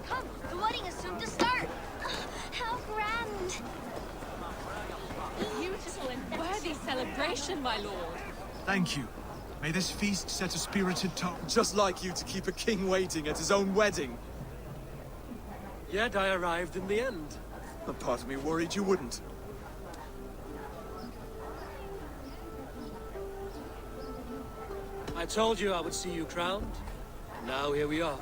Come, the wedding is soon to start. How grand. Beautiful and worthy celebration, my lord. Thank you. May this feast set a spirited tone. Just like you to keep a king waiting at his own wedding. Yet I arrived in the end. A part of me worried you wouldn't. I told you I would see you crowned. Now here we are.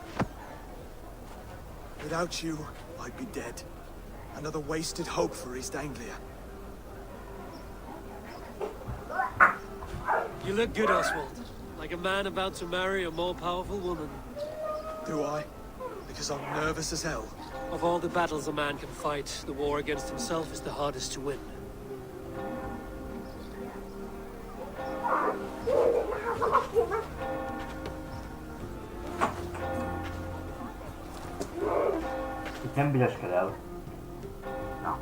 Without you, I'd be dead. Another wasted hope for East Anglia. You look good, Oswald. Like a man about to marry a more powerful woman. Do I? Because I'm nervous as hell. Of all the battles a man can fight, the war against himself is the hardest to win. Can be escalado. No.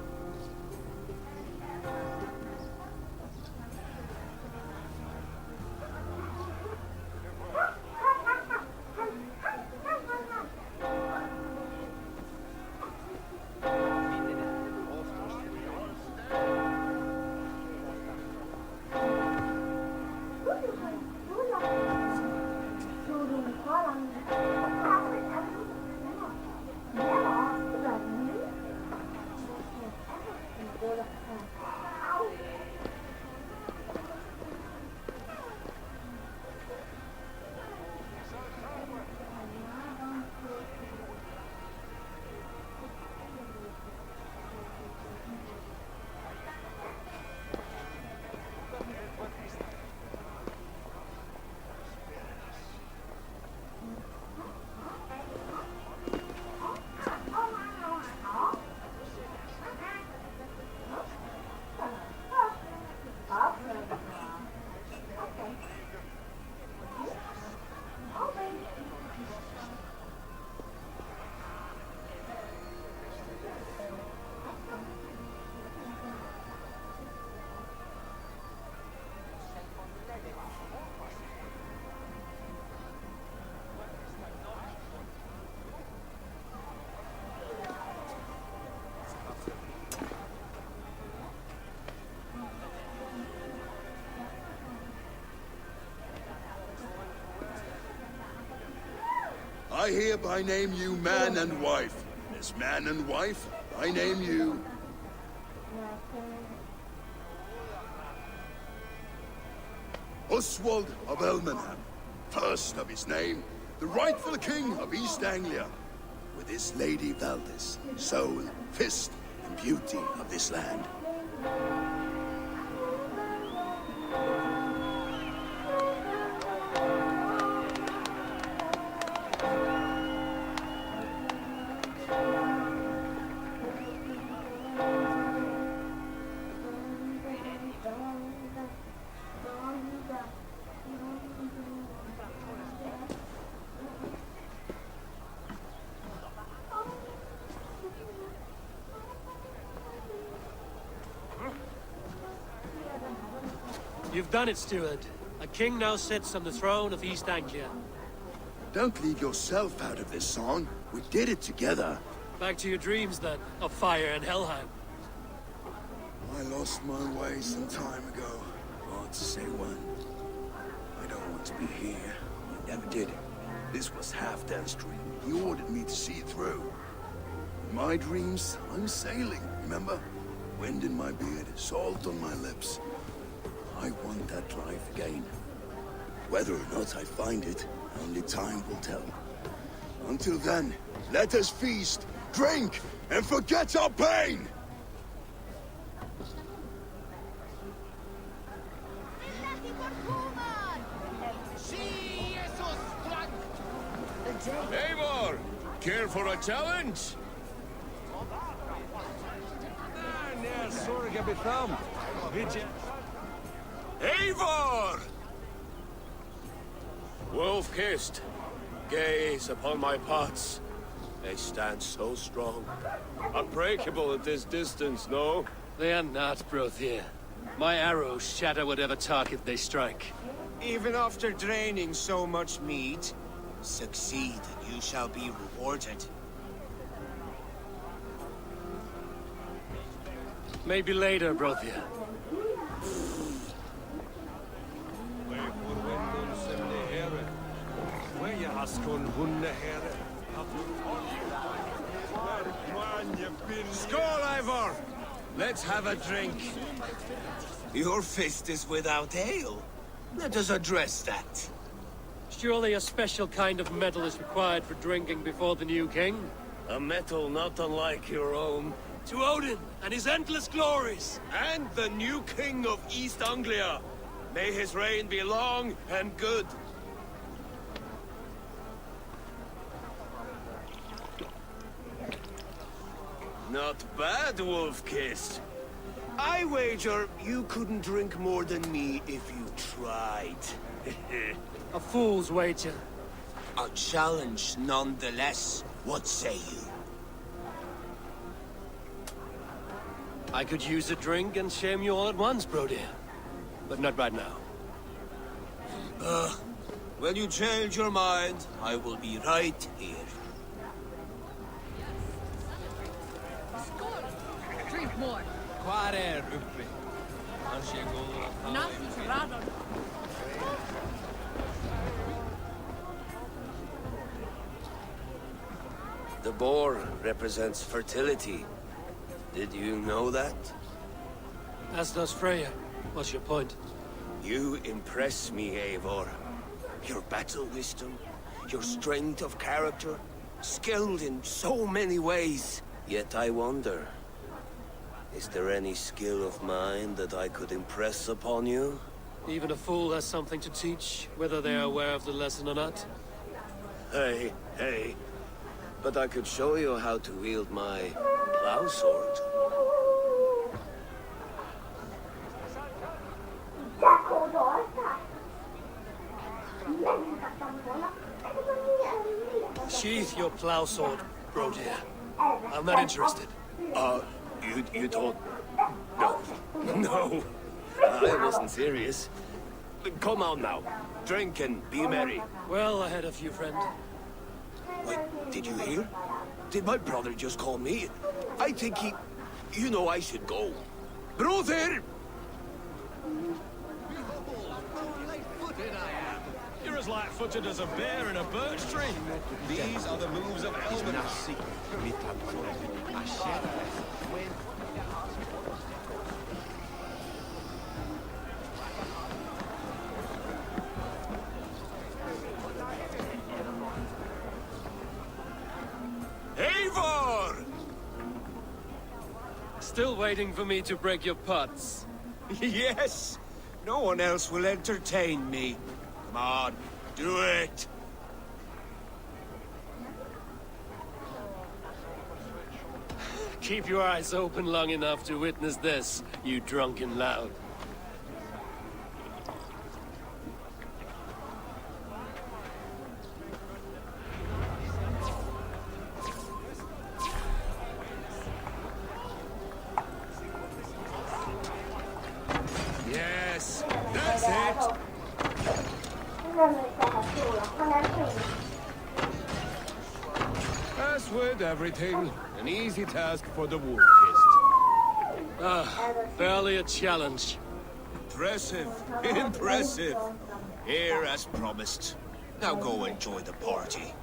I hereby name you man and wife. As man and wife, I name you... Oswald of Elmenham, first of his name, the rightful king of East Anglia, with his lady Valdis, soul, fist, and beauty of this land. You've done it, Steward. A king now sits on the throne of East Anglia. Don't leave yourself out of this song. We did it together. Back to your dreams, then, of fire and Helheim. I lost my way some time ago. Hard to say when. I don't want to be here. I never did. This was Halfdan's dream. He ordered me to see it through. In my dreams, I'm sailing, remember? Wind in my beard, salt on my lips. I want that life again. Whether or not I find it, only time will tell. Until then, let us feast, drink, and forget our pain! Eivor! Care for a challenge? Eivor! Wolf-kissed, gaze upon my pots, They stand so strong. Unbreakable at this distance, no? They are not, Brothier. My arrows shatter whatever target they strike. Even after draining so much meat, succeed and you shall be rewarded. Maybe later, Brothier. Skål, Ivor! Let's have a drink. Your fist is without ale. Let us address that. Surely a special kind of metal is required for drinking before the new king? A metal not unlike your own. To Odin and his endless glories! And the new king of East Anglia. May his reign be long and good. Not bad, Wolf-Kissed. I wager you couldn't drink more than me if you tried. A fool's wager. A challenge nonetheless. What say you? I could use a drink and shame you all at once, Brody. But not right now. When you change your mind, I will be right here. Drink more. Hvar uppi? Han sé góður að Nothing's radon. The boar represents fertility. Did you know that? As does Freya. What's your point? You impress me, Eivor. Your battle wisdom, your strength of character, skilled in so many ways. Yet I wonder, is there any skill of mine that I could impress upon you? Even a fool has something to teach, whether they are aware of the lesson or not. Hey, hey. But I could show you how to wield my plow sword. Sheath your plow sword, Brody. I'm not interested. You don't... No. No. I wasn't serious. Come on now. Drink and be merry. Well, I had a few friends. Wait, did you hear? Did my brother just call me? I think he... You know I should go. Brother! You're as light-footed as a bear in a birch tree. These are the moves of Elven. Eivor! Still waiting for me to break your pots. Yes! No one else will entertain me. Come on, do it! Keep your eyes open long enough to witness this, you drunken lout. Yes, that's it! As with everything, an easy task for the Wolf-Kissed. Barely a challenge. Impressive, impressive. Here as promised. Now go enjoy the party.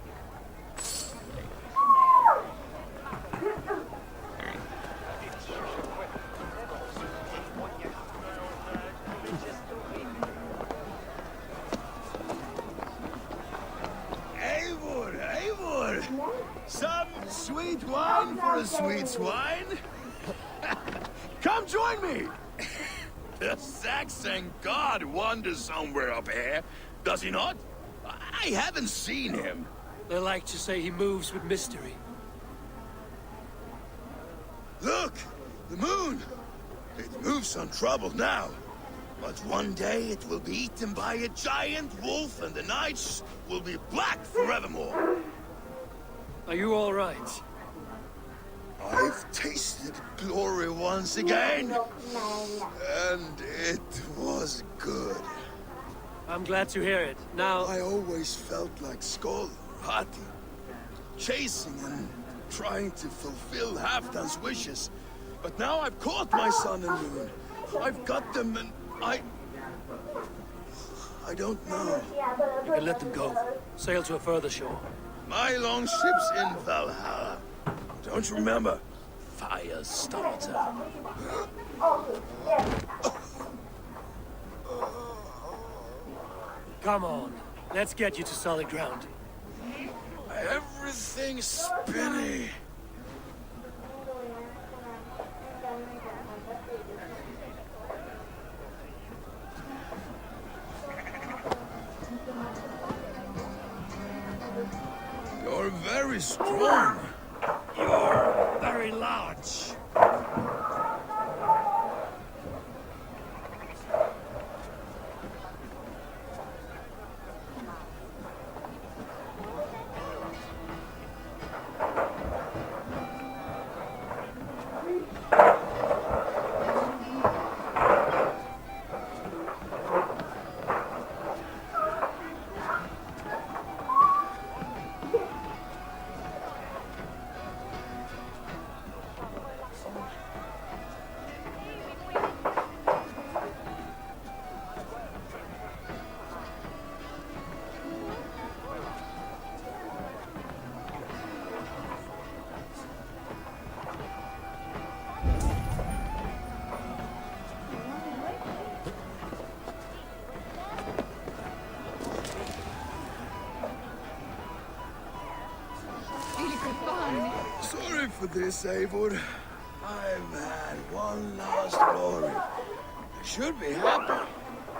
Eivor! Some sweet wine for a sweet swine? Come join me! The Saxon god wanders somewhere up here, does he not? I haven't seen him. They like to say he moves with mystery. Look! The moon! It moves untroubled now. But one day it will be eaten by a giant wolf and the nights will be black forevermore. Are you all right? I've tasted glory once again, and it was good. I'm glad to hear it. Now, I always felt like Skoll, Hati, chasing and trying to fulfill Halfdan's wishes. But now I've caught my sun and moon. I've got them, and I don't know. you can let them go. Sail to a further shore. My longship's in Valhalla. Don't you remember? Fire starter. Come on. Let's get you to solid ground. Everything's spinny. You're very strong. You're very large. Sorry for this, Eivor. I've had one last glory. I should be happy.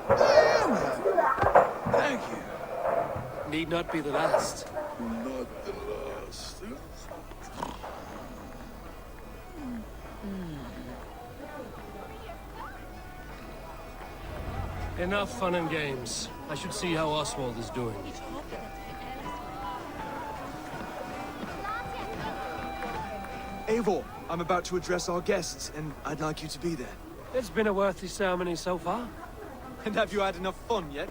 I am happy. Thank you. Need not be the last. Not the last. Enough fun and games. I should see how Oswald is doing. Eivor, I'm about to address our guests, and I'd like you to be there. It's been a worthy ceremony so far. And have you had enough fun yet?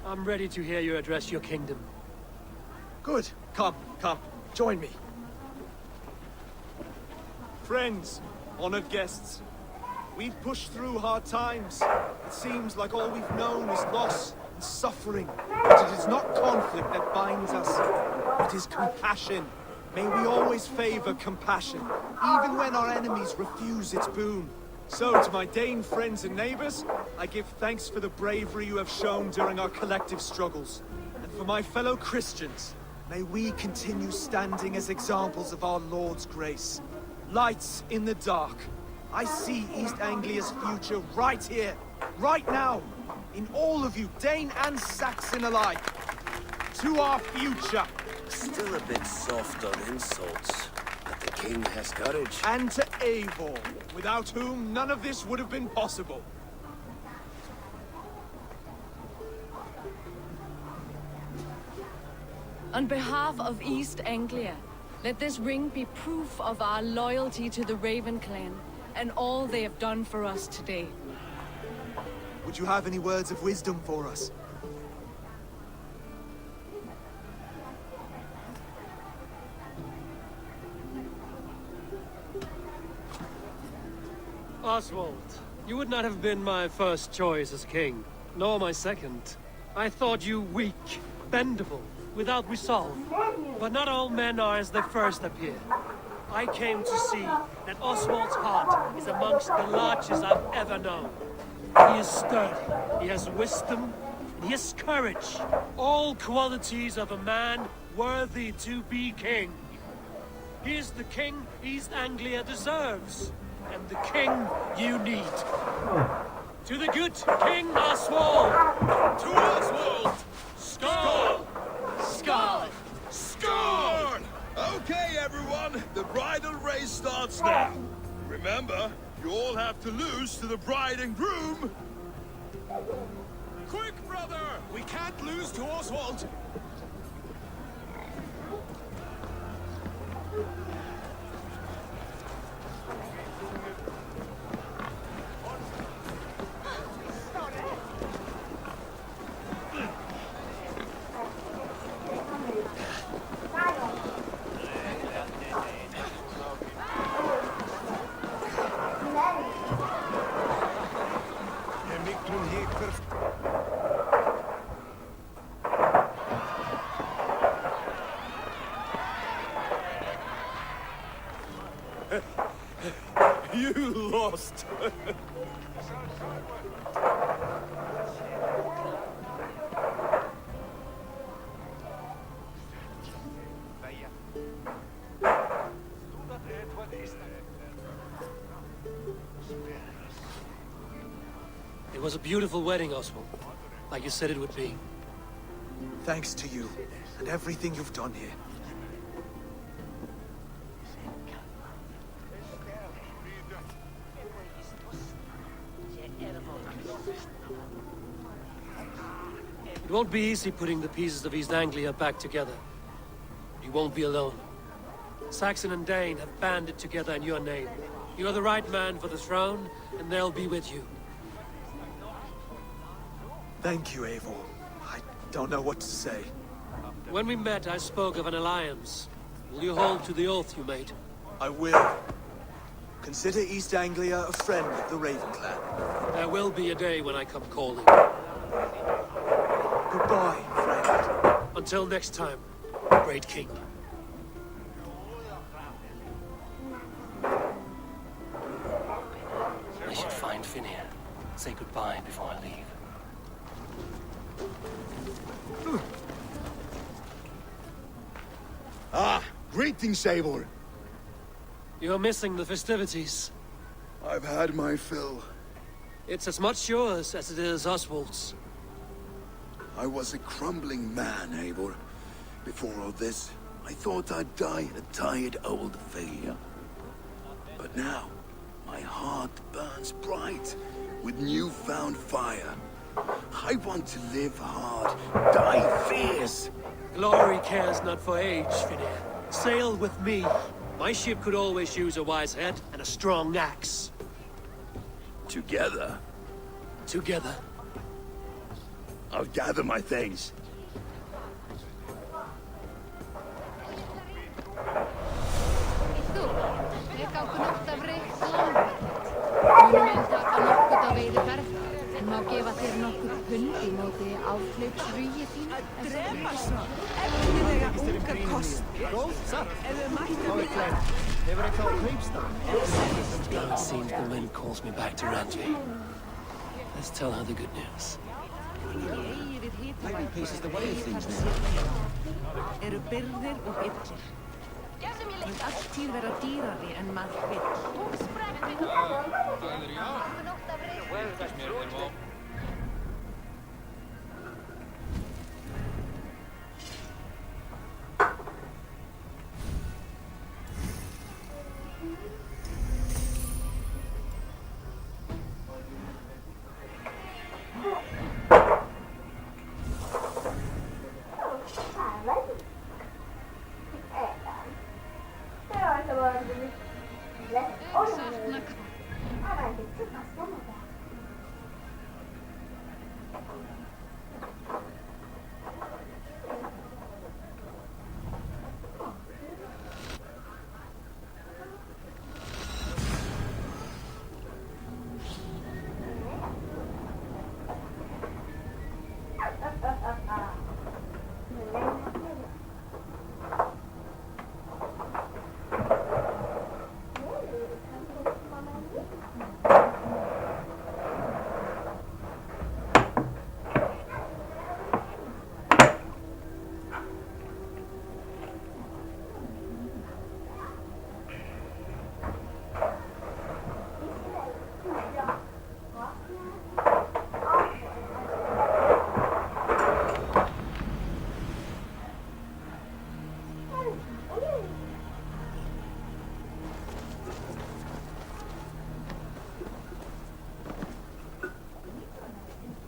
I'm ready to hear you address your kingdom. Good. Come, join me. Friends, honored guests, we've pushed through hard times. It seems like all we've known is loss and suffering. But it is not conflict that binds us. It is compassion. May we always favor compassion, even when our enemies refuse its boon. So, to my Dane friends and neighbors, I give thanks for the bravery you have shown during our collective struggles. And for my fellow Christians, may we continue standing as examples of our Lord's grace. Lights in the dark. I see East Anglia's future right here, right now, in all of you, Dane and Saxon alike. To our future. Still a bit soft on insults, but the king has courage. And to Eivor, without whom none of this would have been possible. On behalf of East Anglia, let this ring be proof of our loyalty to the Raven clan and all they have done for us today. Would you have any words of wisdom for us? Oswald, you would not have been my first choice as king, nor my second. I thought you weak, bendable, without resolve. But not all men are as they first appear. I came to see that Oswald's heart is amongst the largest I've ever known. He is sturdy, he has wisdom, and he has courage. All qualities of a man worthy to be king. He is the king East Anglia deserves, and the king you need. To the good King Oswald! To Oswald! Skull! Skull! Score! Okay, everyone, the bridal race starts now. Remember, you all have to lose to the bride and groom. Quick, We can't lose to Oswald! You lost! It was a beautiful wedding, Oswald. Like you said it would be. Thanks to you, and everything you've done here. It won't be easy putting the pieces of East Anglia back together. You won't be alone. Saxon and Dane have banded together in your name. You are the right man for the throne, and they'll be with you. Thank you, Eivor. I don't know what to say. When we met, I spoke of an alliance. Will you hold to the oath you made? I will. Consider East Anglia a friend of the Raven clan. There will be a day when I come calling. Goodbye, friend. Until next time, great king. I should find Finir. Say goodbye before I leave. Ah, greetings, Eivor. You're missing the festivities. I've had my fill. It's as much yours as it is Oswald's. I was a crumbling man, Eivor. Before all this, I thought I'd die a tired old failure. But now, my heart burns bright with newfound fire. I want to live hard, die fierce. Glory cares not for age, Finir. Sail with me. My ship could always use a wise head and a strong axe. Together, Together. I'll gather my things. Þú, við gangum út af reykt langrætt. Munum við taka nokkurt á veiðiferð, en má gefa þér nokkurt pund í móti áhlaugsrugi þín. Að drepa svo efnilega unga kost. Góð satt. Hefur eitthvað á kaupstað? Now it seems the wind calls me back to Ranji. Let's tell her the good news. Eru byrðir og illir. Mun alltíð vera dýrari en maður vill.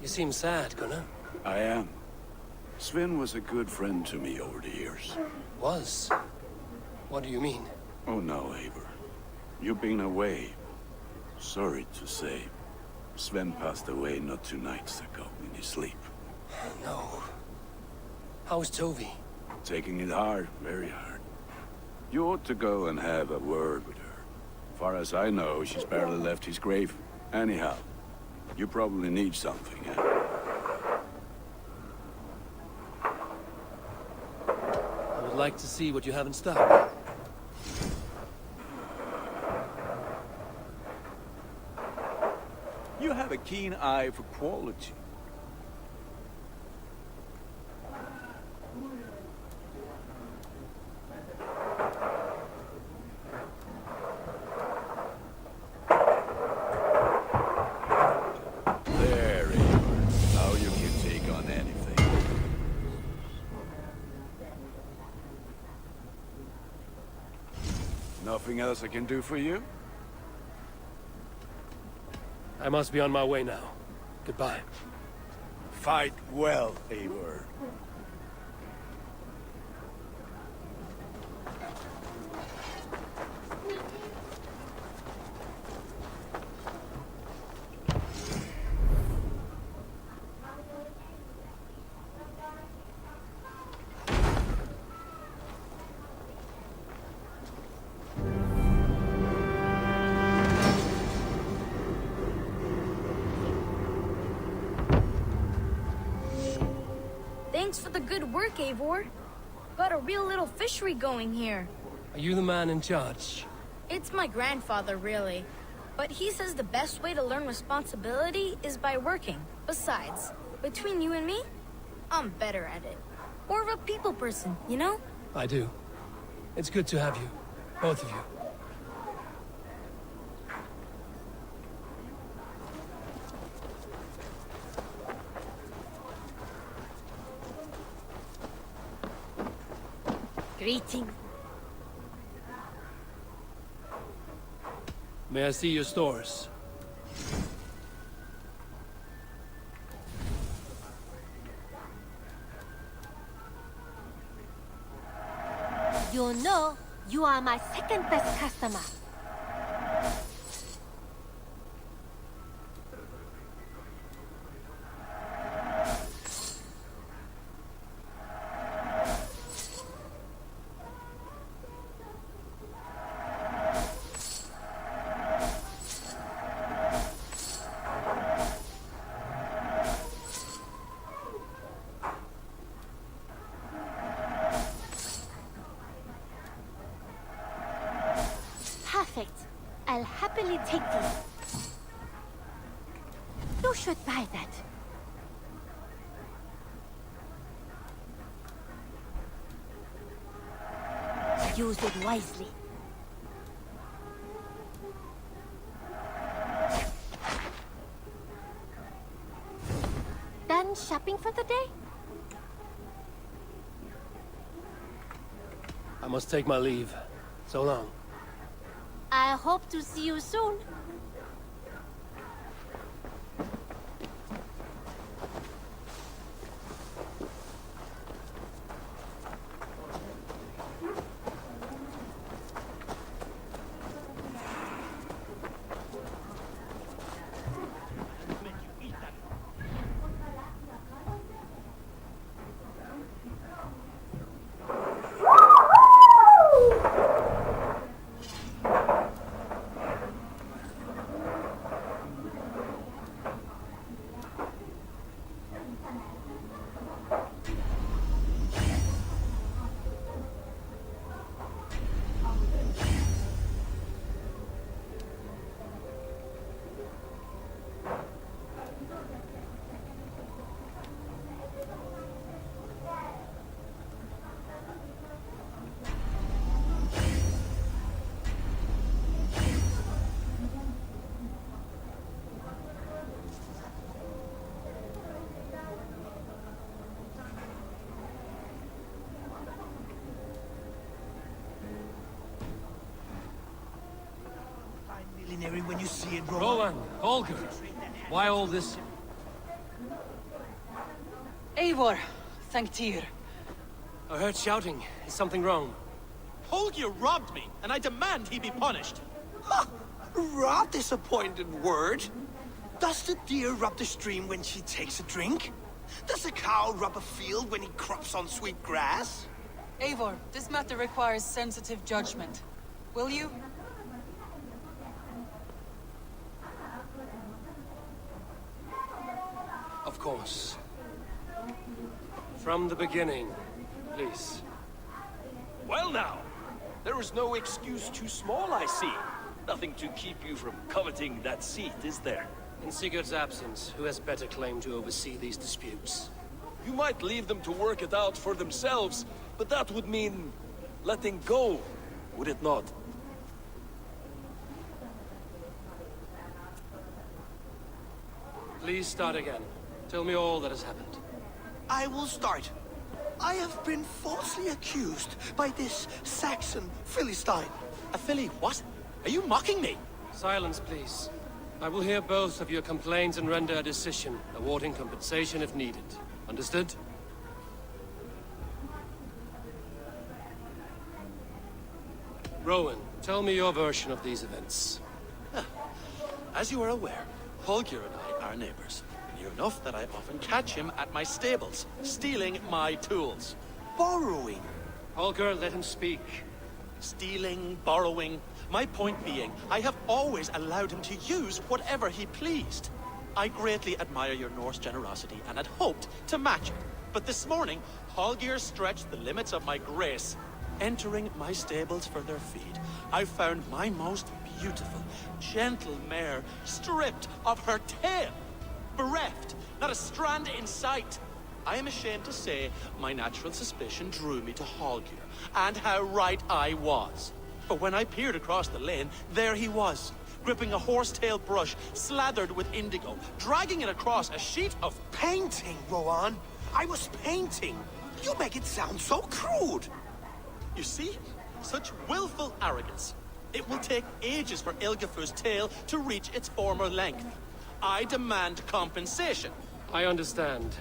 You seem sad, Gunnar. I am. Sven was a good friend to me over the years. Was? What do you mean? Oh no, Eivor. You've been away. Sorry to say. Sven passed away not 2 nights ago in his sleep. No. How's Tovi? Taking it hard, very hard. You ought to go and have a word with her. Far as I know, she's barely left his grave. Anyhow, you probably need something, eh? I would like to see what you have in stock. You have a keen eye for quality. There, Eivor. Now you can take on anything. Nothing else I can do for you? I must be on my way now. Goodbye. Fight well, Eivor. Thanks for the good work, Eivor. Got a real little fishery going here. Are you the man in charge? It's my grandfather, really. But he says the best way to learn responsibility is by working. Besides, between you and me, I'm better at it. More of a people person, you know? I do. It's good to have you. Both of you. Greeting. May I see your stores? You know, you are my second best customer. Perfect. I'll happily take these. You should buy that. Use it wisely. Done shopping for the day? I must take my leave. So long. I hope to see you soon. When you see it, Roland, Holger, why all this? Eivor, Thank Tyr. I heard shouting. Is something wrong? Holger robbed me, and I demand he be punished. Ha! Rot disappointed word. Does the deer rub the stream when she takes a drink? Does a cow rub a field when he crops on sweet grass? Eivor, this matter requires sensitive judgment. Will you? Of course. From the beginning, please. Well now, there is no excuse too small, I see. Nothing to keep you from coveting that seat, is there? In Sigurd's absence, who has better claim to oversee these disputes? You might leave them to work it out for themselves, but that would mean letting go, would it not? Please start again. Tell me all that has happened. I will start. I have been falsely accused by this Saxon Philistine. A Philly what? Are you mocking me? Silence, please. I will hear both of your complaints and render a decision, awarding compensation if needed. Understood? Rowan, tell me your version of these events. As you are aware, Holger and I are neighbors. Near enough that I often catch him at my stables, stealing my tools. Borrowing. Holger, let him speak. Stealing, borrowing. My point being, I have always allowed him to use whatever he pleased. I greatly admire your Norse generosity and had hoped to match it. But this morning, Holger stretched the limits of my grace. Entering my stables for their feed, I found my most beautiful, gentle mare stripped of her tail. Bereft, not a strand in sight. I am ashamed to say my natural suspicion drew me to Holger, and how right I was. For when I peered across the lane, there he was, gripping a horsetail brush slathered with indigo, dragging it across a sheet of painting, Rowan. I was painting. You make it sound so crude. You see? Such willful arrogance. It will take ages for Ilgafur's tail to reach its former length. I demand compensation. I understand.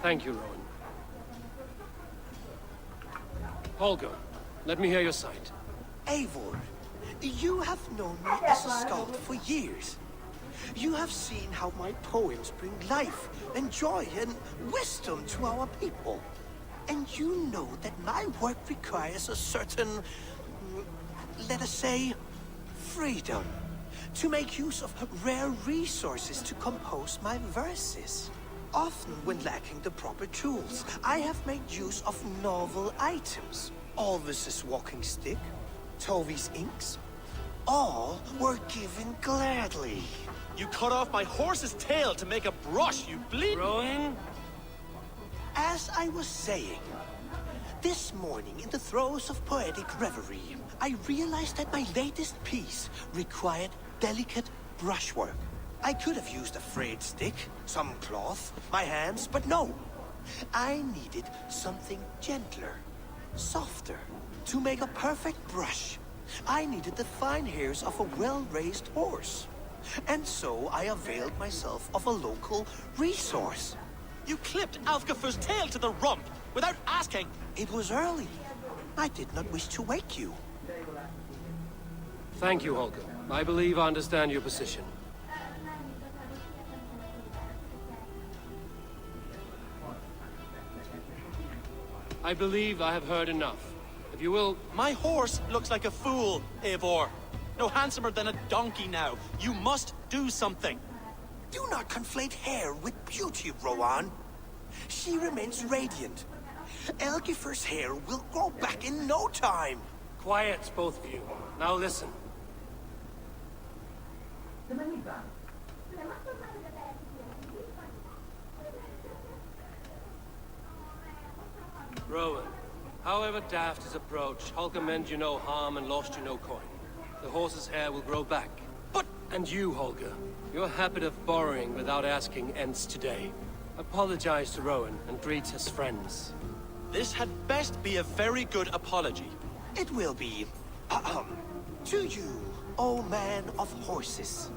Thank you, Rowan. Holger, let me hear your side. Eivor, you have known me as a skald for years. You have seen how my poems bring life and joy and wisdom to our people. And you know that my work requires a certain, let us say, freedom. To make use of rare resources to compose my verses. Often when lacking the proper tools, I have made use of novel items. Alvis's walking stick, Tovi's inks. All were given gladly. You cut off my horse's tail to make a brush, you bleed. Rowan? As I was saying, this morning in the throes of poetic reverie, I realized that my latest piece required delicate brushwork. I could have used a frayed stick, some cloth, my hands, but no. I needed something gentler, softer. To make a perfect brush, I needed the fine hairs of a well-raised horse. And so I availed myself of a local resource. You clipped Alfgafur's tail to the rump without asking. It was early. I did not wish to wake you. Thank you, Holger. I believe I understand your position. I believe I have heard enough. If you will... My horse looks like a fool, Eivor. No handsomer than a donkey now. You must do something. Do not conflate hair with beauty, Rowan. She remains radiant. Elgifur's hair will grow back in no time. Quiet, both of you. Now listen. Rowan, however daft his approach, Holger meant you no harm and lost you no coin. The horse's hair will grow back. But... And you, Holger, your habit of borrowing without asking ends today. Apologize to Rowan and greet his friends. This had best be a very good apology. It will be. To you, O man of horses,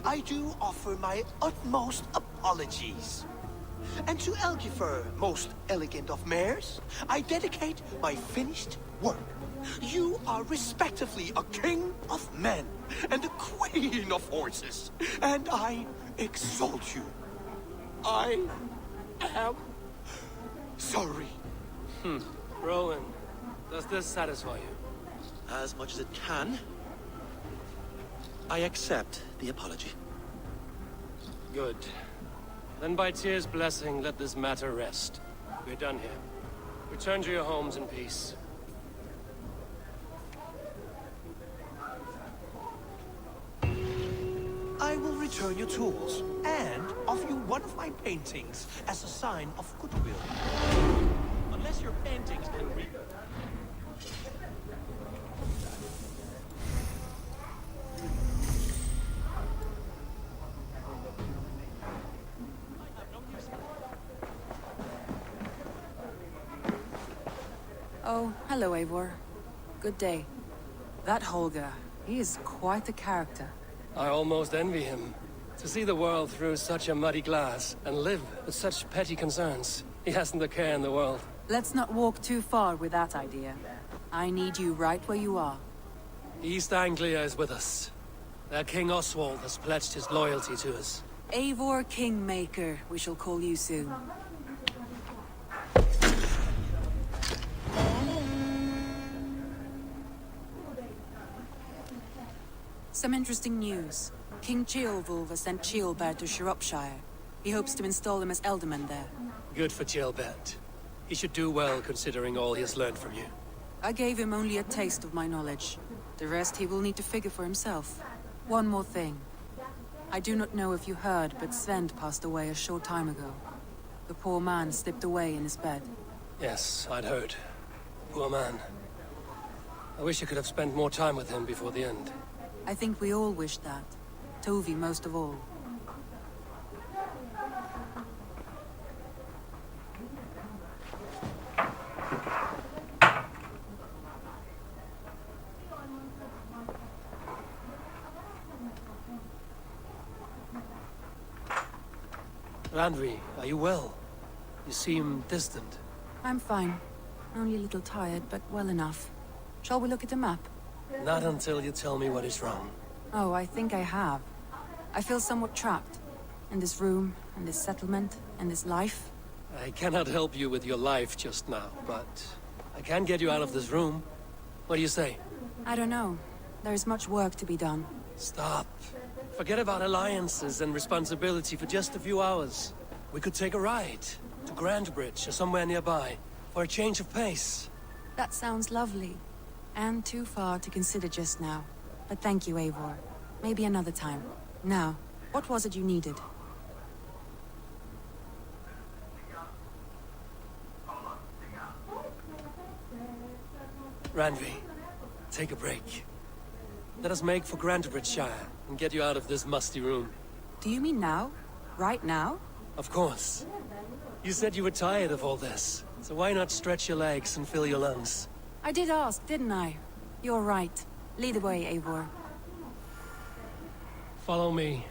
I do offer my utmost apologies. And to Elgifer, most elegant of mares, I dedicate my finished work. You are respectively a king of men and a queen of horses, and I exalt you. I am sorry. Rowan, does this satisfy you? As much as it can. I accept the apology. Good. Then by Tyr's blessing, let this matter rest. We're done here. Return to your homes in peace. I will return your tools and offer you one of my paintings as a sign of goodwill. Unless your paintings can read. Oh, hello, Eivor. Good day. That Holger, he is quite a character. I almost envy him. To see the world through such a muddy glass, and live with such petty concerns. He hasn't a care in the world. Let's not walk too far with that idea. I need you right where you are. East Anglia is with us. Their King Oswald has pledged his loyalty to us. Eivor Kingmaker, we shall call you soon. Some interesting news. King Ceolwulf has sent Ceolbert to Shropshire. He hopes to install him as Elderman there. Good for Ceolbert. He should do well considering all he has learned from you. I gave him only a taste of my knowledge. The rest he will need to figure for himself. One more thing. I do not know if you heard, but Sven passed away a short time ago. The poor man slipped away in his bed. Yes, I'd heard. Poor man. I wish I could have spent more time with him before the end. I think we all wish that. Tovi most of all. Randvi, are you well? You seem distant. I'm fine. Only a little tired, but well enough. Shall we look at the map? Not until you tell me what is wrong. Oh, I think I have. I feel somewhat trapped. In this room, in this settlement, in this life. I cannot help you with your life just now, but I can get you out of this room. What do you say? I don't know. There is much work to be done. Stop. Forget about alliances and responsibility for just a few hours. We could take a ride to Grandbridge or somewhere nearby for a change of pace. That sounds lovely. And too far to consider just now. But thank you, Eivor. Maybe another time. Now, what was it you needed? Randvi, take a break. Let us make for Grantebridgeshire and get you out of this musty room. Do you mean now? Right now? Of course. You said you were tired of all this, so why not stretch your legs and fill your lungs? I did ask, didn't I? You're right. Lead the way, Eivor. Follow me.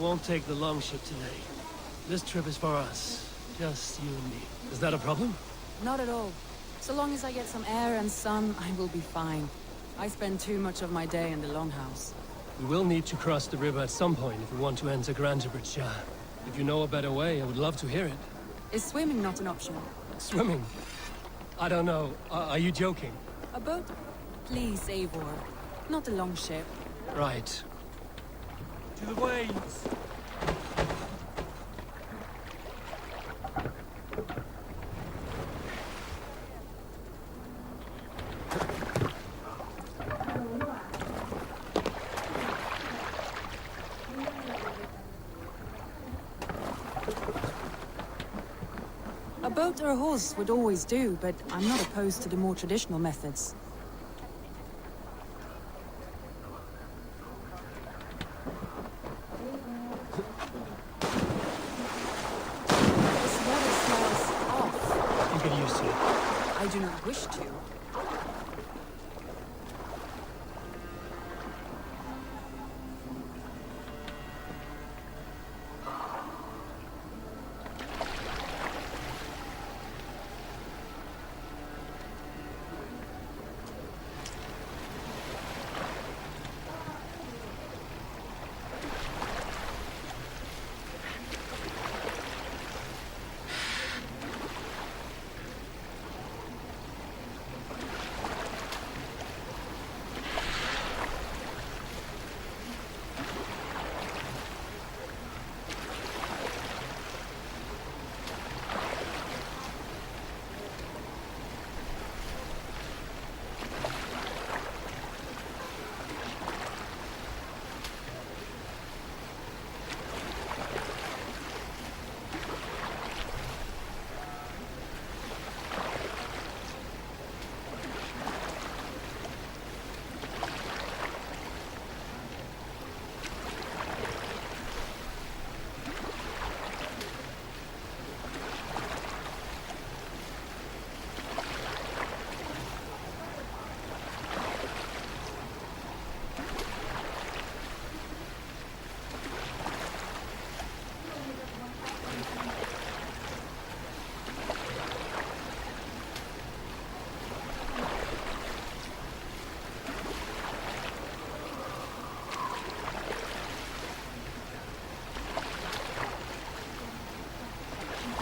won't take the longship today. This trip is for us. Just you and me. Is that a problem? Not at all. So long as I get some air and sun, I will be fine. I spend too much of my day in the longhouse. We will need to cross the river at some point if we want to enter Grantebridge. If you know a better way, I would love to hear it. Is swimming not an option? Swimming? I don't know. Are you joking? A boat? Please, Eivor. Not a longship. Right. To the waves! A boat or a horse would always do, but I'm not opposed to the more traditional methods. This water smells off. You get used to it. I do not wish to.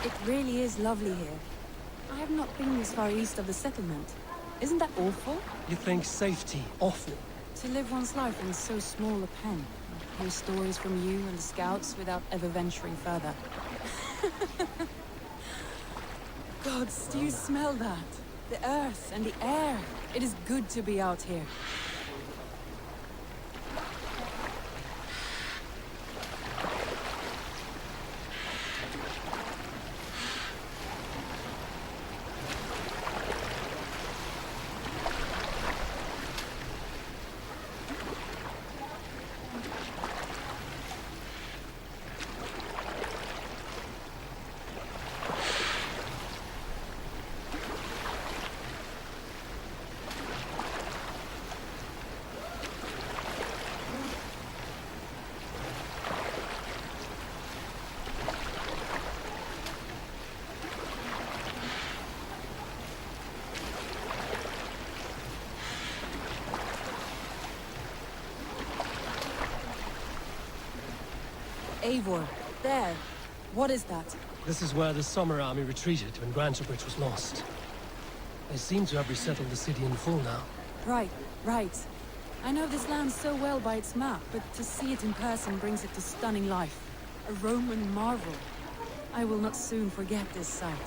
It really is lovely here. I have not been this far east of the settlement. Isn't that awful? You think safety awful? To live one's life in so small a pen. Hear stories from you and the scouts without ever venturing further. Gods, do you smell that? The earth and the air. It is good to be out here. Eivor, there. What is that? This is where the Summer Army retreated when Grantebridge was lost. They seem to have resettled the city in full now. Right, right. I know this land so well by its map, but to see it in person brings it to stunning life. A Roman marvel. I will not soon forget this sight.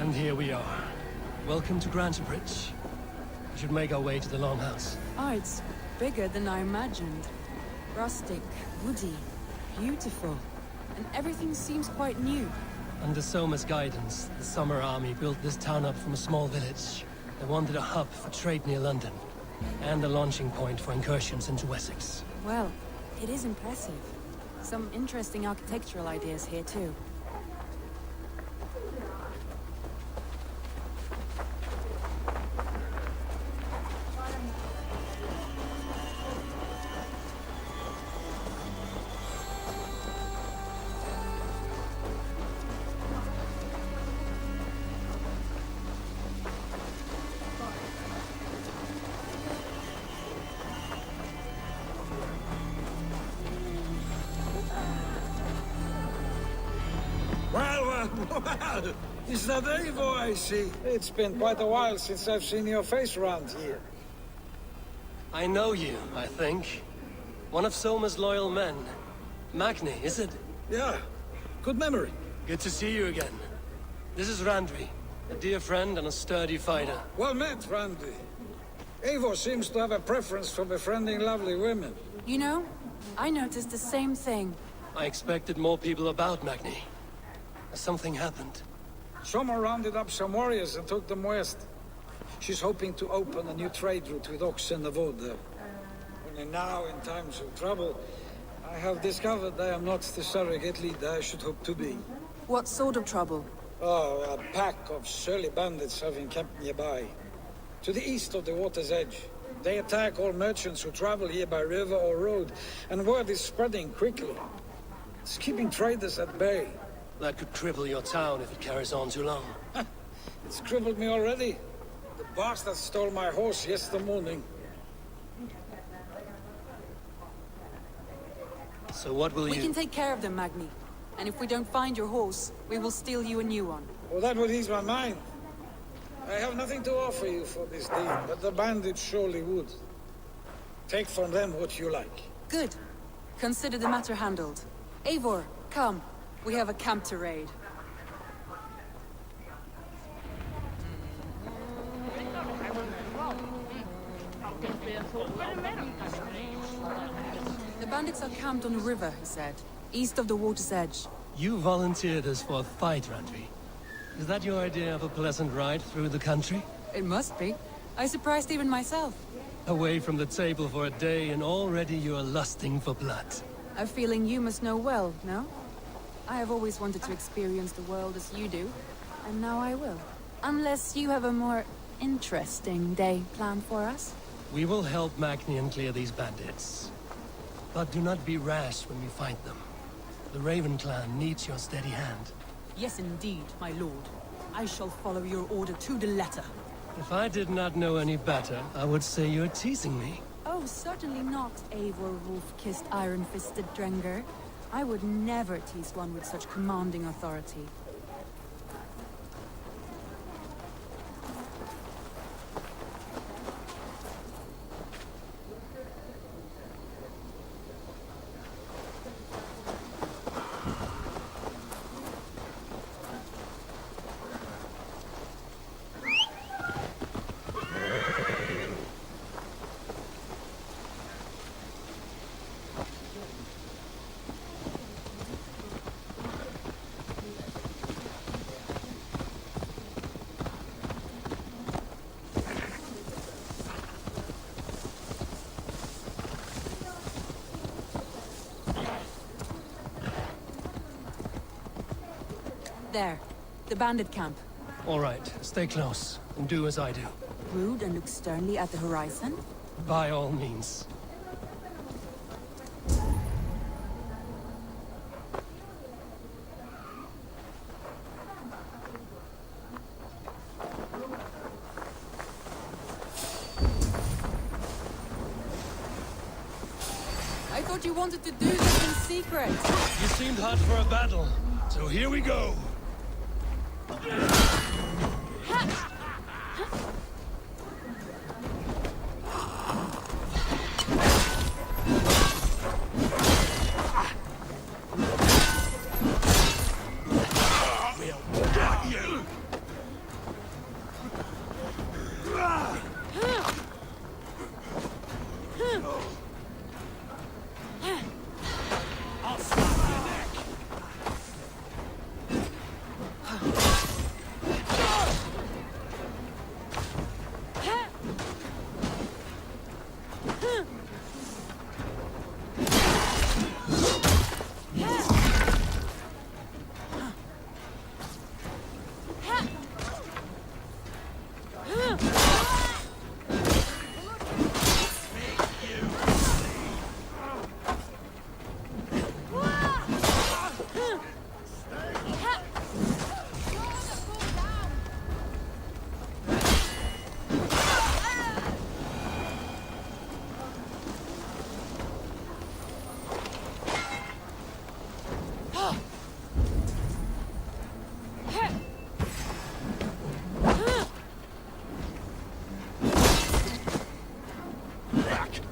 And here we are. Welcome to Grantebridge. We should make our way to the Longhouse. Oh, it's bigger than I imagined. Rustic, woody, beautiful. And everything seems quite new. Under Soma's guidance, the Summer Army built this town up from a small village. They wanted a hub for trade near London, and a launching point for incursions into Wessex. Well, it is impressive. Some interesting architectural ideas here too. Well, is that Eivor I see? It's been quite a while since I've seen your face around here. I know you, I think. One of Soma's loyal men. Magni, is it? Yeah, good memory. Good to see you again. This is Randvi, a dear friend and a sturdy fighter. Well met, Randvi. Eivor seems to have a preference for befriending lovely women. You know, I noticed the same thing. I expected more people about Magni. Something happened. Someone rounded up some warriors and took them west. She's hoping to open a new trade route with oxen and wood there. Only now, in times of trouble, I have discovered I am not the surrogate leader I should hope to be. What sort of trouble? Oh, a pack of surly bandits have encamped nearby. To the east of the water's edge. They attack all merchants who travel here by river or road, and word is spreading quickly. It's keeping traders at bay. That could cripple your town if it carries on too long. It's crippled me already. The bastard stole my horse yesterday morning. So what will We can take care of them, Magni. And if we don't find your horse, we will steal you a new one. Well, that would ease my mind. I have nothing to offer you for this deed, but the bandits surely would. Take from them what you like. Good. Consider the matter handled. Eivor, come. We have a camp to raid. The bandits are camped on a river, he said, east of the water's edge. You volunteered us for a fight, Randvi. Is that your idea of a pleasant ride through the country? It must be. I surprised even myself. Away from the table for a day and already you are lusting for blood. A feeling you must know well, no? I have always wanted to experience the world as you do, and now I will. Unless you have a more interesting day planned for us. We will help Magnian clear these bandits. But do not be rash when we find them. The Raven clan needs your steady hand. Yes, indeed, my lord. I shall follow your order to the letter. If I did not know any better, I would say you're teasing me. Oh, certainly not, Eivor wolf-kissed iron-fisted Drenger. I would never tease one with such commanding authority. There. The bandit camp. All right, stay close, and do as I do. Brood and look sternly at the horizon? By all means. I thought you wanted to do this in secret. You seemed hot for a battle, so here we go. We'll got you!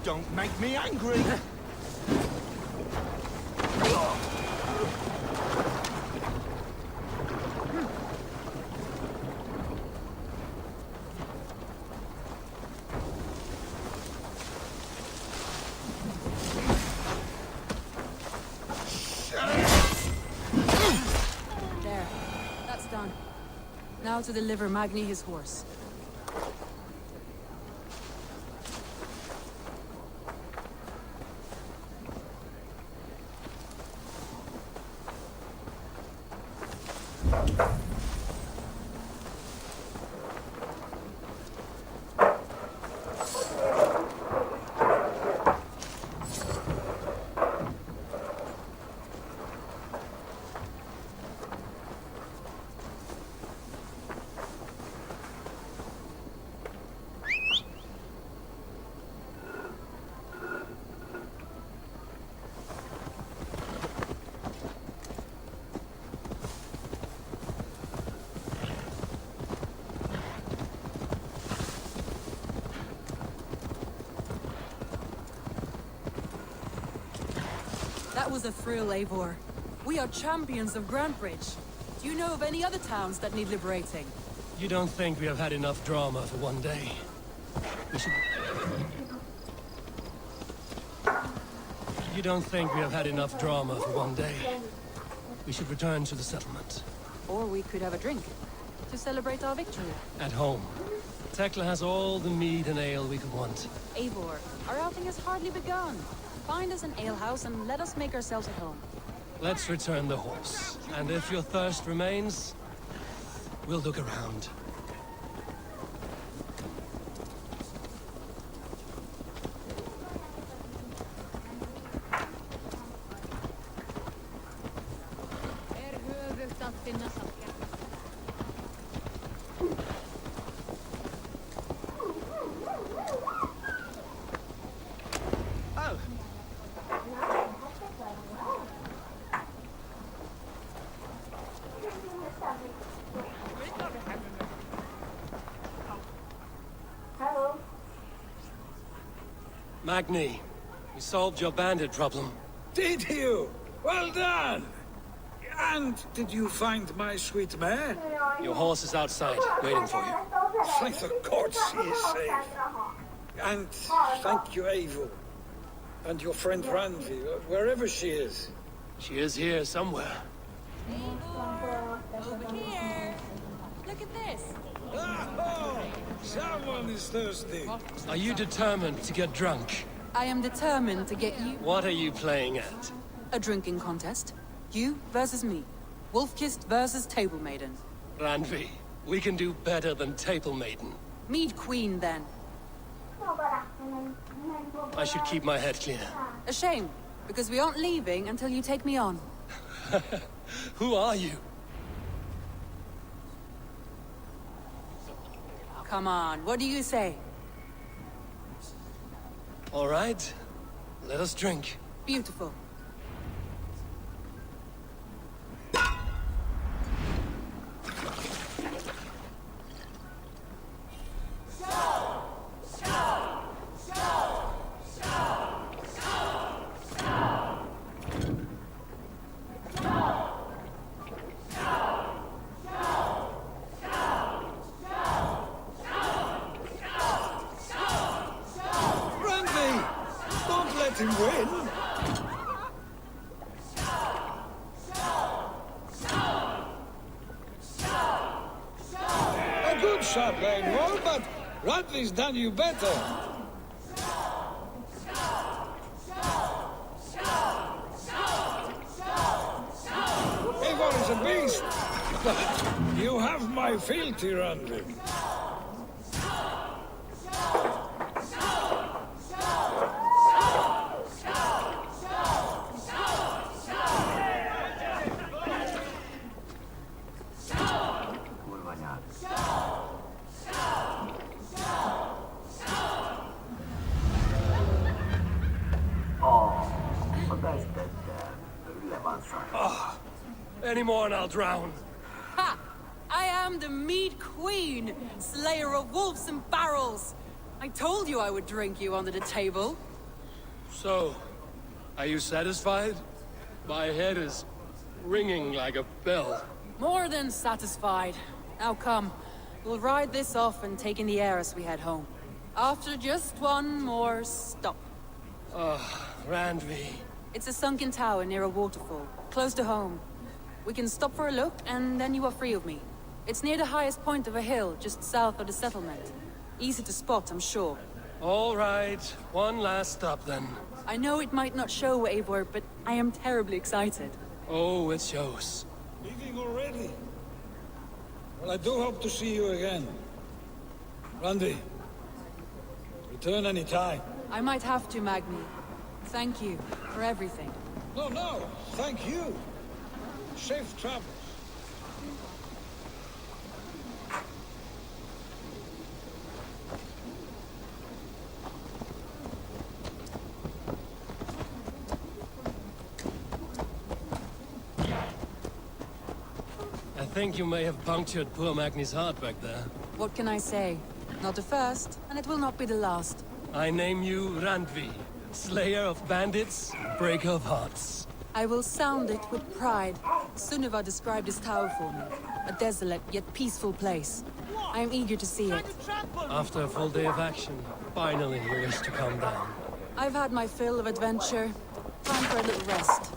Don't make me angry! There. That's done. Now to deliver Magni his horse. That was a thrill, Eivor. We are champions of Grantbridge. Do you know of any other towns that need liberating? You don't think we have had enough drama for one day? We should... You don't think we have had enough drama for one day? We should return to the settlement. Or we could have a drink, to celebrate our victory. At home. Tekla has all the mead and ale we could want. Eivor, our outing has hardly begun. Find us an alehouse and let us make ourselves at home. Let's return the horse. And if your thirst remains, we'll look around. Magni, we solved your bandit problem. Did you? Well done! And did you find my sweet mare? Your horse is outside, waiting for you. Thank the gods she is safe. And thank you, Eivor. And your friend Randvi, wherever she is. She is here somewhere. Over here! Look at this! Oh, someone is thirsty. Are you determined to get drunk? I am determined to get you... What are you playing at? A drinking contest. You versus me. Wolf-kissed versus Table Maiden. Randvi, we can do better than Table Maiden. Mead Queen, then. I should keep my head clear. A shame, because we aren't leaving until you take me on. Who are you? Come on, what do you say? All right, let us drink. Beautiful. Randvi's done you better. Eivor is a beast, but you have my fealty, Randvi. Any more and I'll drown. Ha! I am the Mead Queen, slayer of wolves and barrels. I told you I would drink you under the table. So, are you satisfied? My head is ringing like a bell. More than satisfied. Now come, we'll ride this off and take in the air as we head home. After just one more stop. Randvi. It's a sunken tower near a waterfall, close to home. We can stop for a look, and then you are free of me. It's near the highest point of a hill, just south of the settlement. Easy to spot, I'm sure. All right, one last stop then. I know it might not show, Eivor, but I am terribly excited. Oh, it shows. Leaving already? Well, I do hope to see you again. Randy, return any time. I might have to, Magni. Thank you for everything. No, thank you. Safe travels. I think you may have punctured poor Magni's heart back there. What can I say? Not the first, and it will not be the last. I name you Randvi, slayer of bandits, breaker of hearts. I will sound it with pride. Sunniva described this tower for me. A desolate yet peaceful place. I am eager to see it. After a full day of action, finally you wish to calm down. I've had my fill of adventure. Time for a little rest.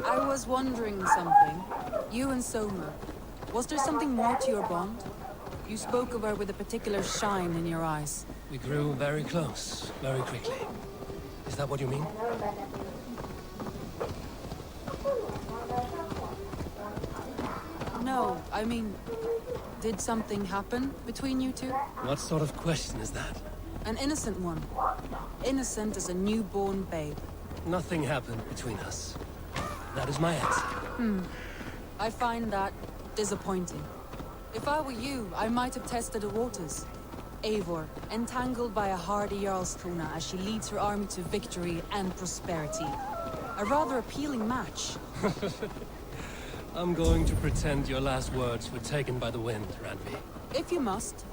I was wondering something. You and Soma. Was there something more to your bond? You spoke of her with a particular shine in your eyes. We grew very close, very quickly. Is that what you mean? No, I mean... Did something happen between you two? What sort of question is that? An innocent one. Innocent as a newborn babe. Nothing happened between us. That is my answer. I find that disappointing. If I were you, I might have tested the waters. Eivor, entangled by a hardy Jarlskona as she leads her army to victory and prosperity. A rather appealing match. I'm going to pretend your last words were taken by the wind, Randvi. If you must.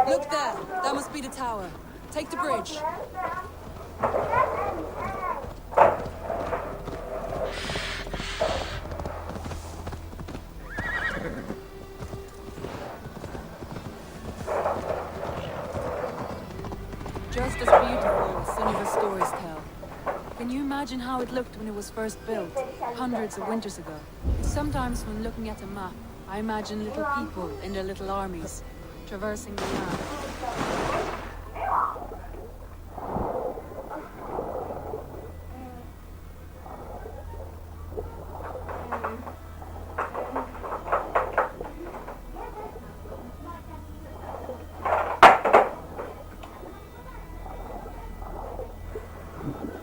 Look there! That must be the tower. Take the bridge. Just as beautiful as Sunniva's stories tell. Can you imagine how it looked when it was first built, hundreds of winters ago? Sometimes when looking at a map, I imagine little people in their little armies, traversing the land.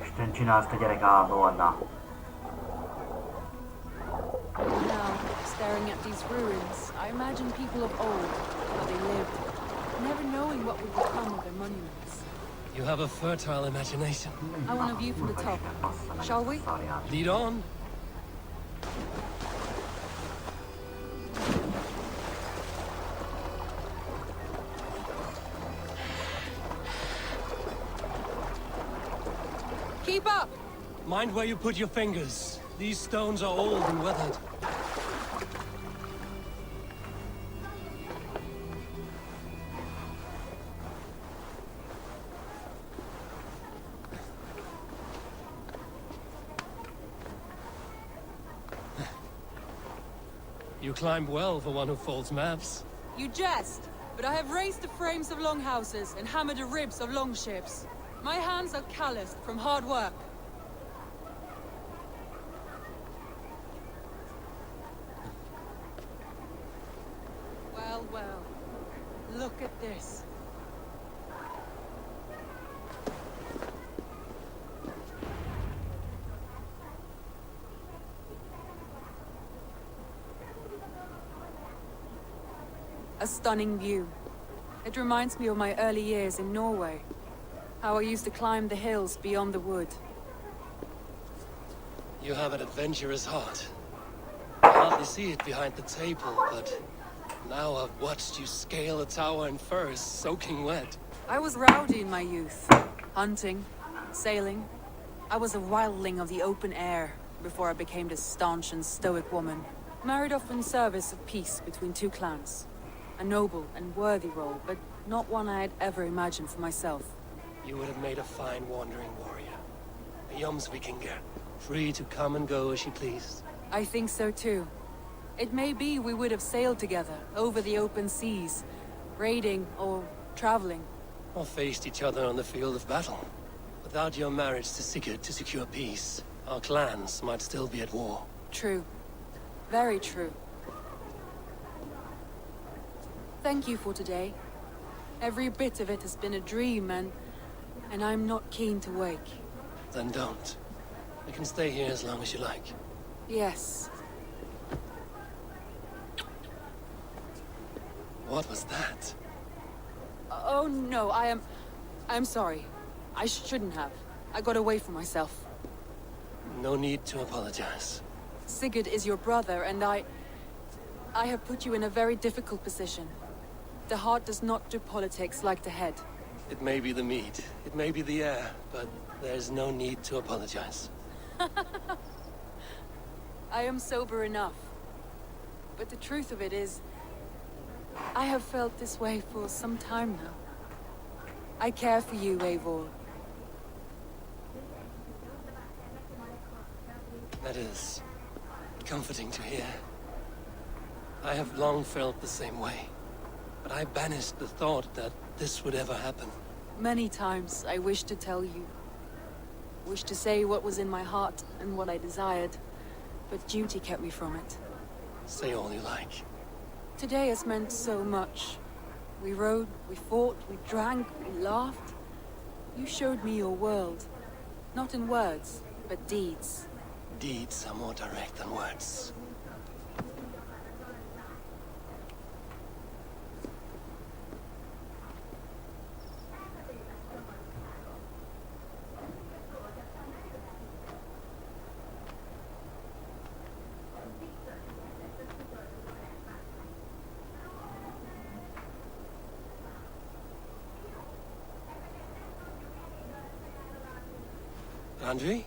Isten csinálsz a gyerek állandóan. Now, staring at these ruins, I imagine people of old, how they lived, never knowing what would become of their monuments. You have a fertile imagination. I want a view from the top. Shall we? Lead on. Keep up! Mind where you put your fingers. These stones are old and weathered. You climb well for one who folds maps. You jest, but I have raised the frames of longhouses and hammered the ribs of longships. My hands are calloused from hard work. Well, well. Look at this. A stunning view. It reminds me of my early years in Norway. How I used to climb the hills beyond the wood. You have an adventurous heart. I hardly see it behind the table, but now I've watched you scale a tower in furs, soaking wet. I was rowdy in my youth. Hunting, sailing. I was a wildling of the open air before I became this staunch and stoic woman. Married off in service of peace between two clans. A noble and worthy role, but not one I had ever imagined for myself. You would have made a fine wandering warrior. A Jomsvikinger, free to come and go as you pleased. I think so too. It may be we would have sailed together, over the open seas, raiding or traveling. Or faced each other on the field of battle. Without your marriage to Sigurd to secure peace, our clans might still be at war. True. Very true. Thank you for today. Every bit of it has been a dream, and I'm not keen to wake. Then don't. We can stay here as long as you like. Yes. What was that? Oh no, I'm sorry. I shouldn't have. I got away from myself. No need to apologize. Sigurd is your brother, and I have put you in a very difficult position. The heart does not do politics like the head. It may be the meat, it may be the air, but there's no need to apologize. I am sober enough. But the truth of it is, I have felt this way for some time now. I care for you, Eivor. That is comforting to hear. I have long felt the same way, but I banished the thought that this would ever happen. Many times I wished to tell you. Wished to say what was in my heart and what I desired, but duty kept me from it. Say all you like. Today has meant so much. We rode, we fought, we drank, we laughed. You showed me your world. Not in words, but deeds. Deeds are more direct than words. Andre?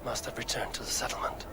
Must have returned to the settlement.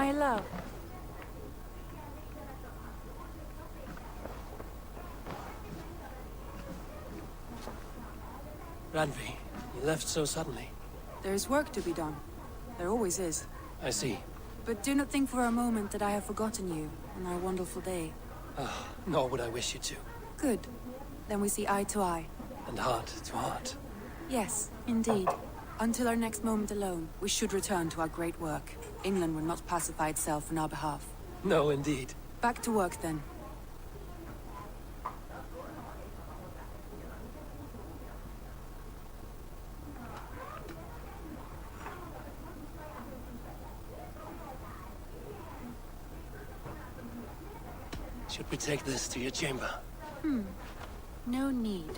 My love. Ranvi, you left so suddenly. There is work to be done. There always is. I see. But do not think for a moment that I have forgotten you on our wonderful day. Nor would I wish you to. Good. Then we see eye to eye. And heart to heart. Yes, indeed. Until our next moment alone, we should return to our great work. England will not pacify itself on our behalf. No, indeed. Back to work, then. Should we take this to your chamber? No need.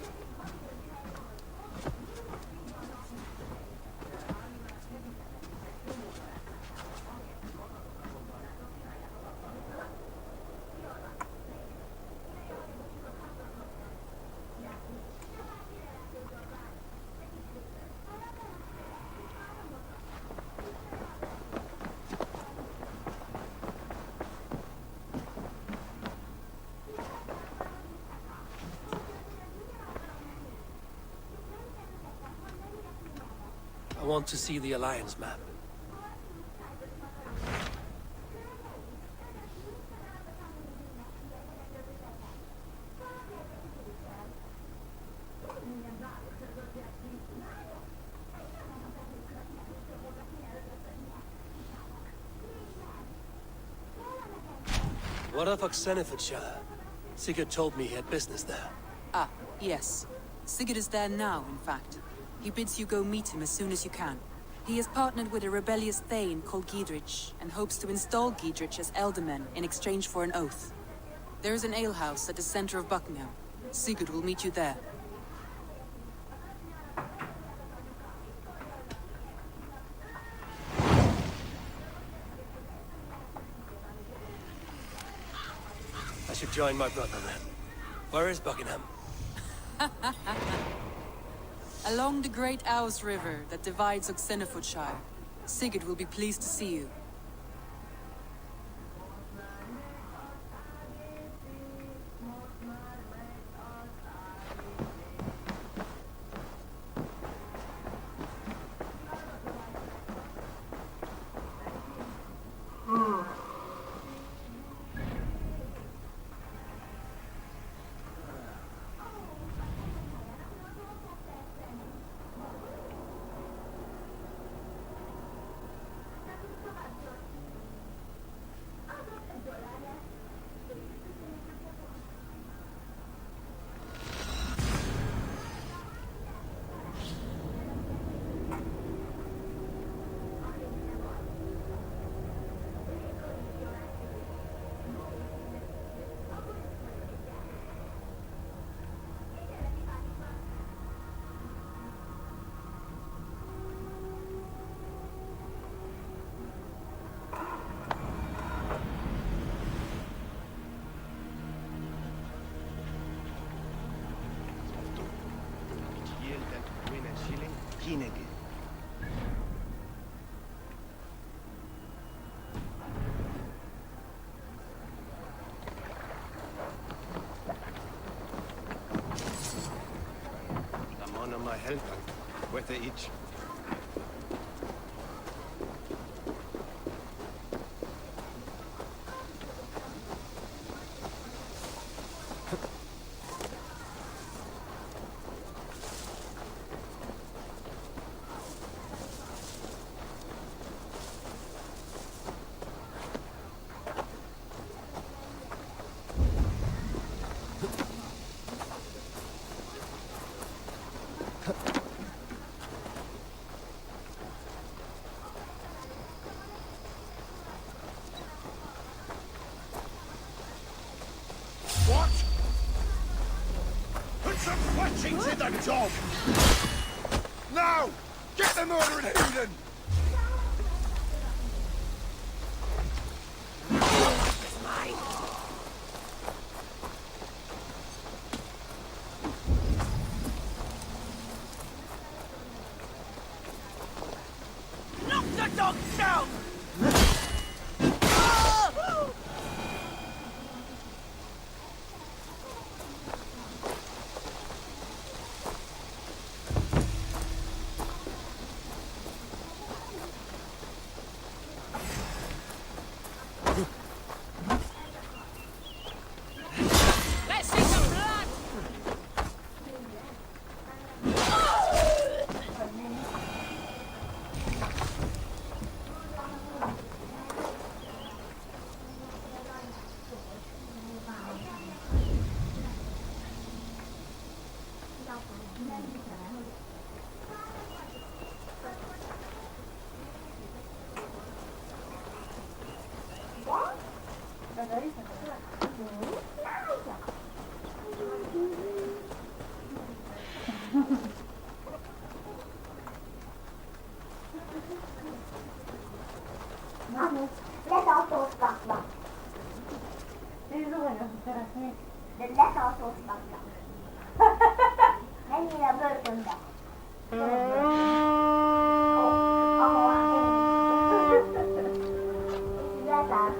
I want to see the Alliance map. What of Oxenfordshire? Sigurd told me he had business there. Ah, yes. Sigurd is there now, in fact. He bids you go meet him as soon as you can. He has partnered with a rebellious Thane called Giedrich, and hopes to install Giedrich as Elderman in exchange for an oath. There is an alehouse at the center of Buckingham. Sigurd will meet you there. I should join my brother then. Where is Buckingham? Along the great Ouse River that divides Oxenfordshire. Sigurd will be pleased to see you. I'm on my health. Worth each. What? Put some fletchings in the job! Now! Get the murdering heathen! Knock the dog down!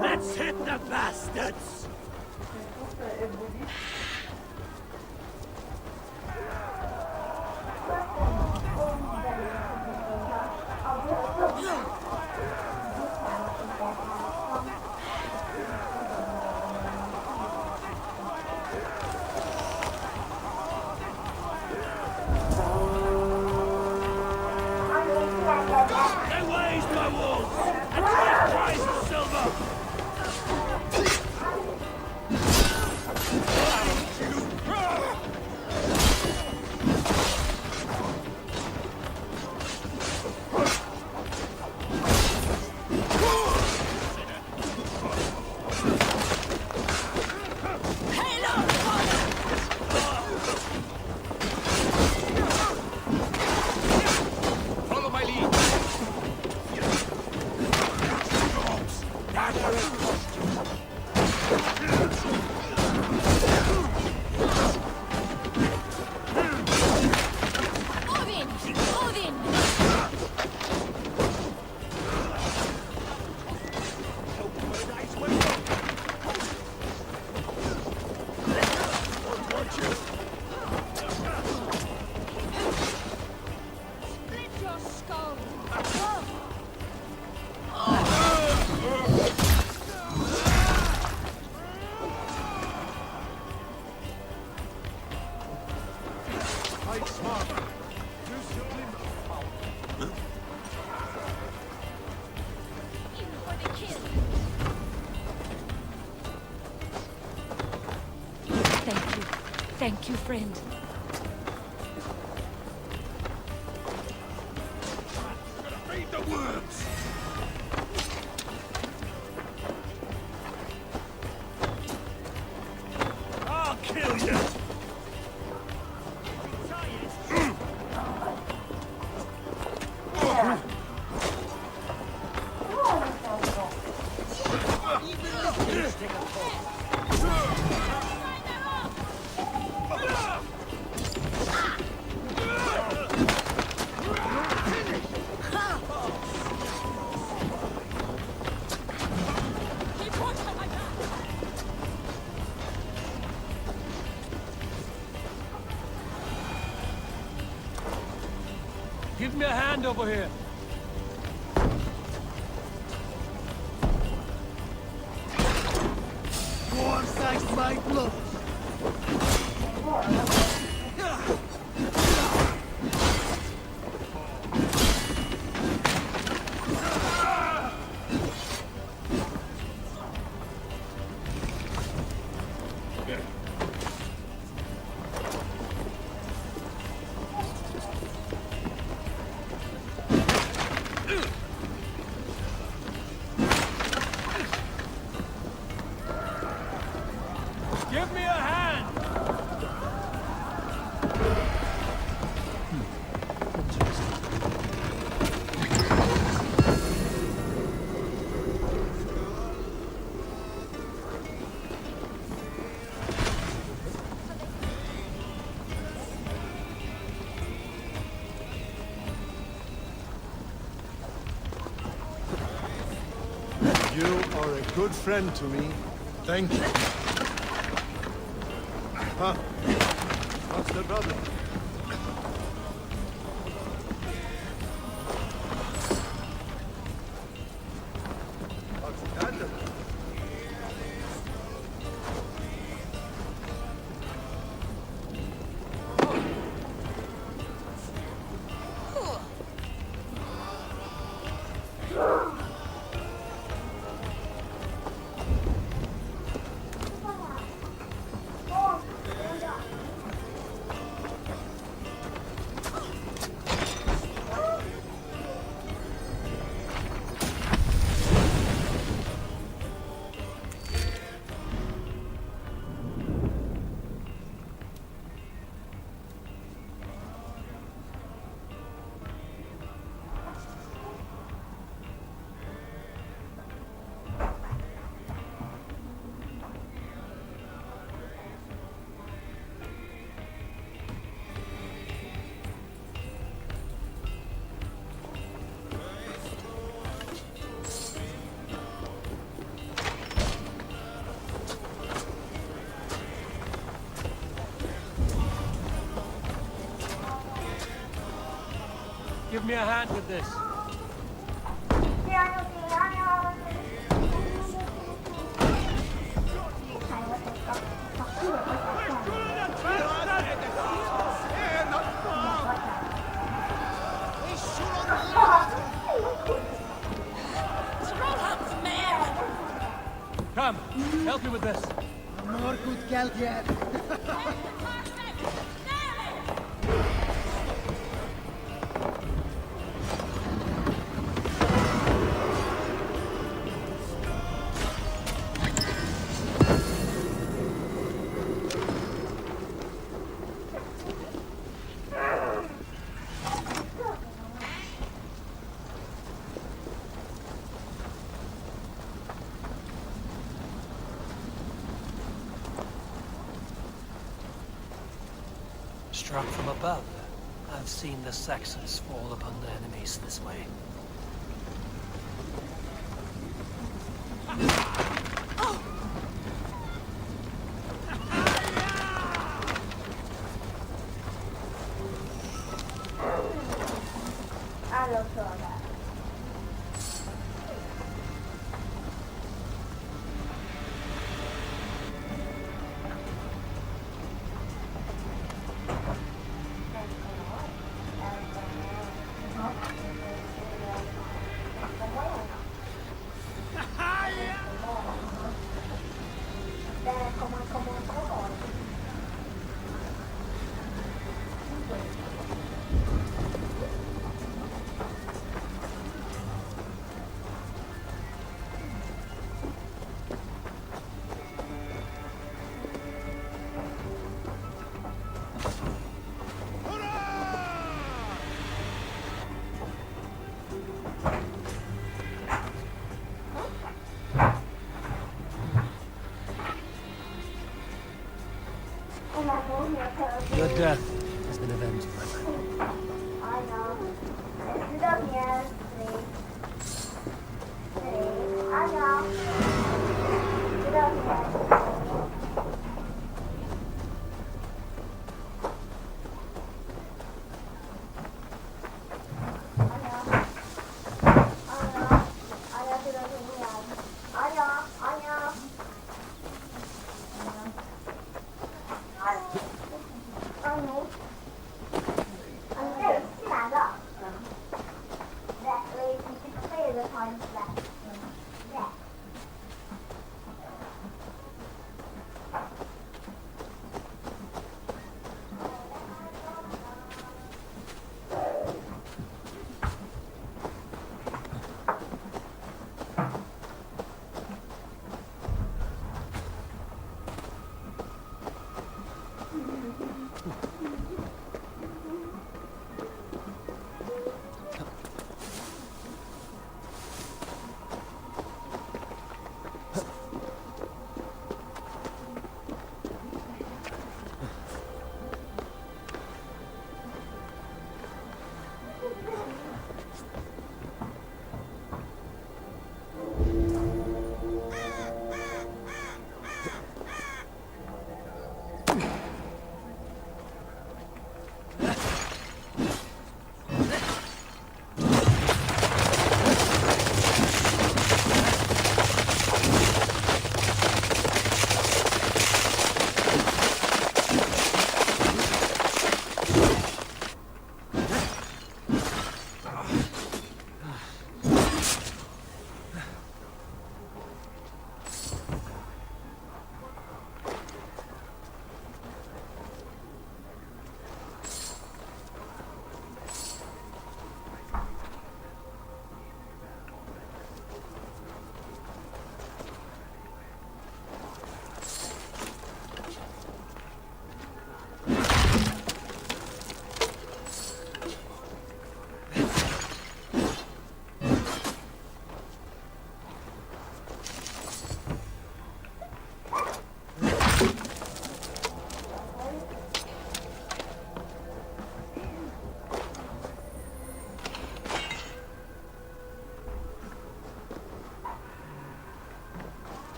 Let's hit the bastards! They raised my wolves! A great price of silver! Follow my lead! Odin! Odin! Split your skull! Fight smart. Use your limb. In for the kill! Thank you. Thank you, friend. Feed the worms! I'll kill you! Give me a hand over here. Once I strike blows! Give me a hand! You are a good friend to me. Thank you. Huh? What's the brother? What's that? Give me a hand with this. Come, help me with this. More good geld yet. Struck from above, I've seen the Saxons fall upon their enemies this way. Your death has been avenged, my friend.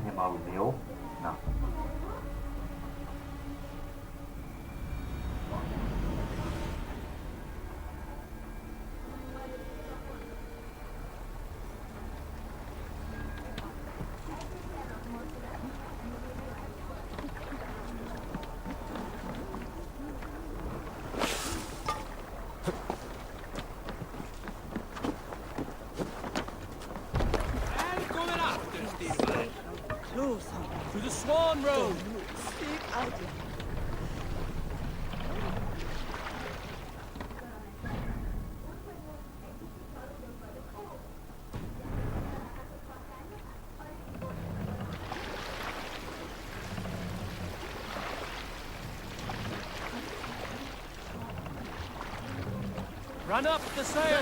thì màu miếu nào. To the Swan Road! Run up the sail!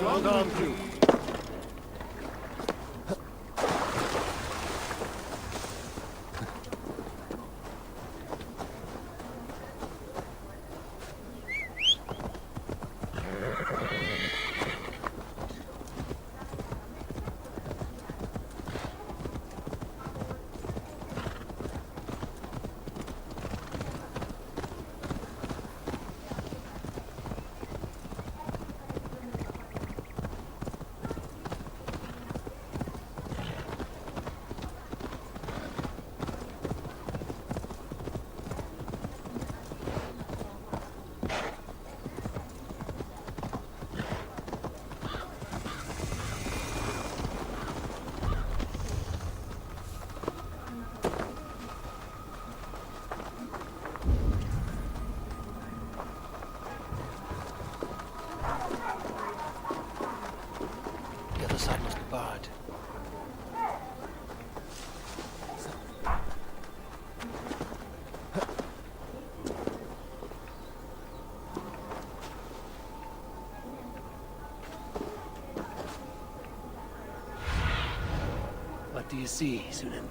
Hold on to. The other side must be barred. What do you see, Sunan?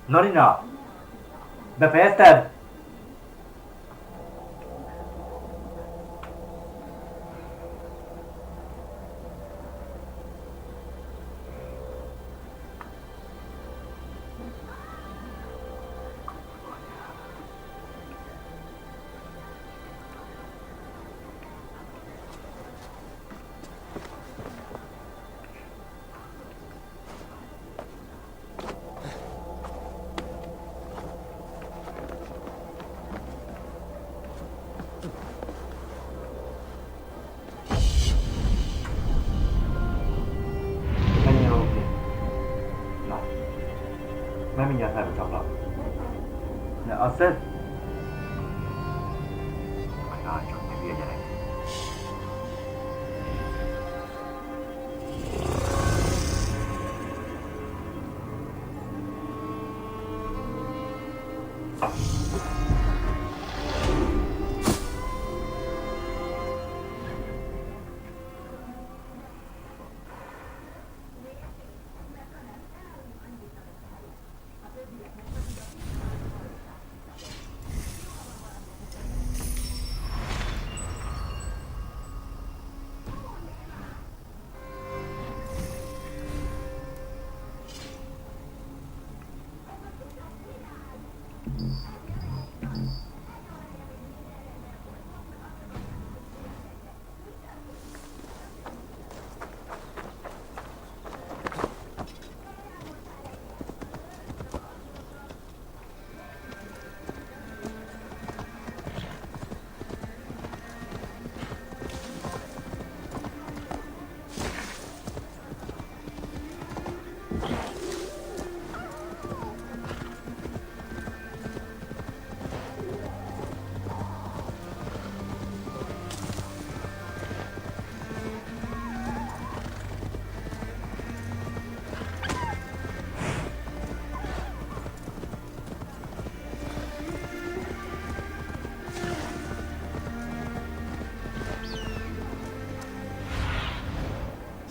Norina! Befejezted!ไม่มียาถ่ายไปชอบหรอกเนี่ยเอาเส้นไม่ได้ชอบไม่เบียดยังไง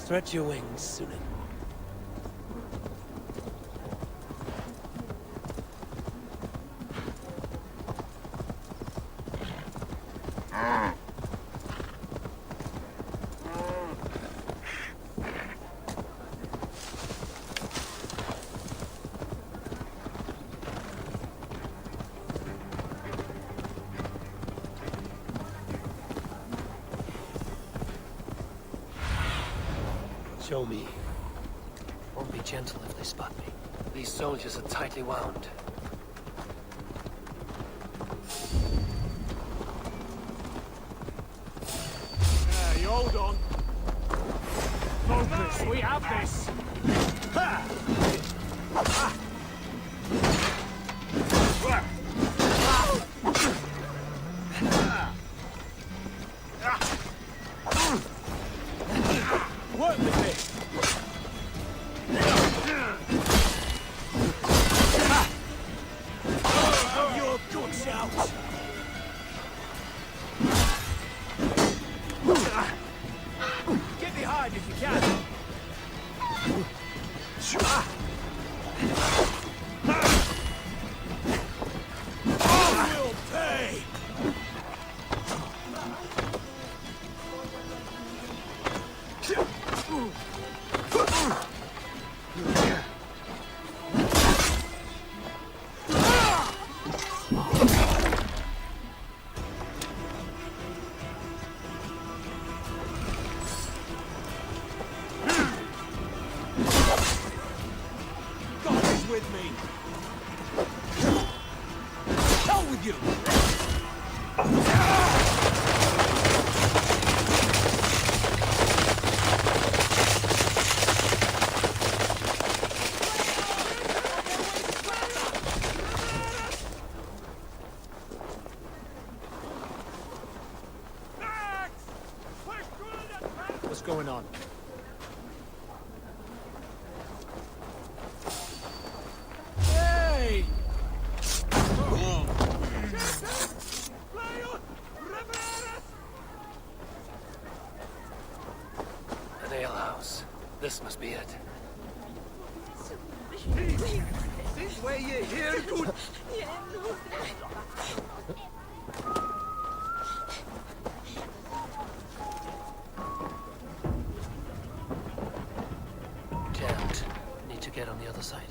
Stretch your wings, Sunan. Show me. Won't be gentle if they spot me. These soldiers are tightly wound. You hold on. Focus, we have this. Ha! Ah! Work with me. Have your guts out. Get behind if you can. Will pay. God is with me. Hell with you. What's going on? Hey! An alehouse. This must be it. Where you here, good? Can't. Need to get on the other side.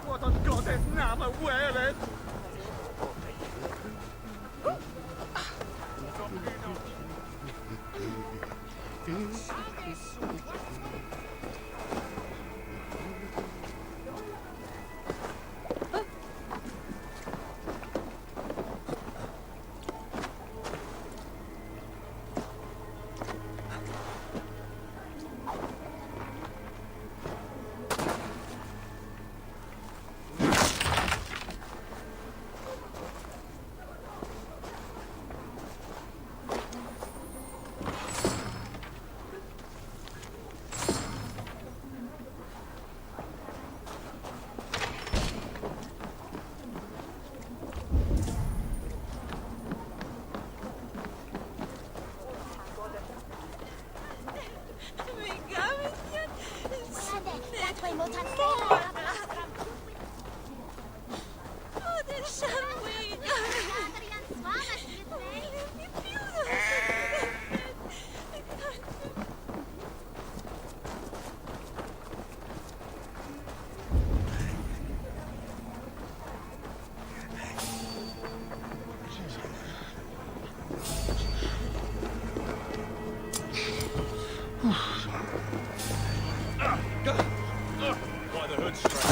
What on God's name are wearing? Why the hood strap?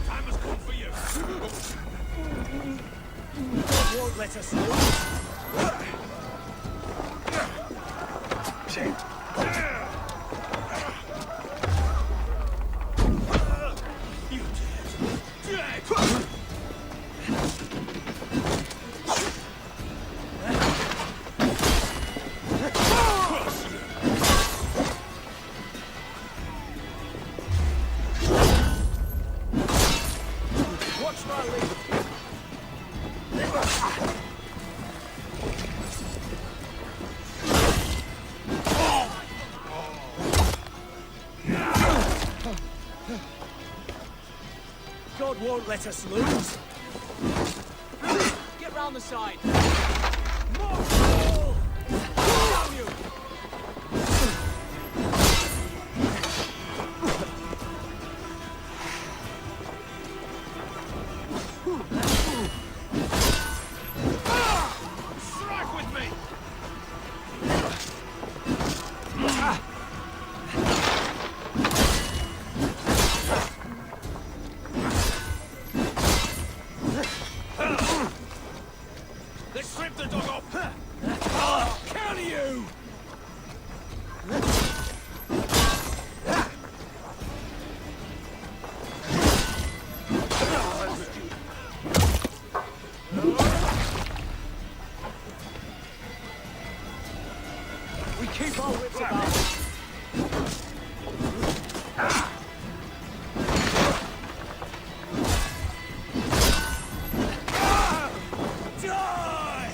Time has come for you. God won't let us lose. You dead. Watch my lead. God won't let us lose. Get round the side. Down you! Strike with me. Let's strip the dog off. Counter you. We keep our wits about us. Die.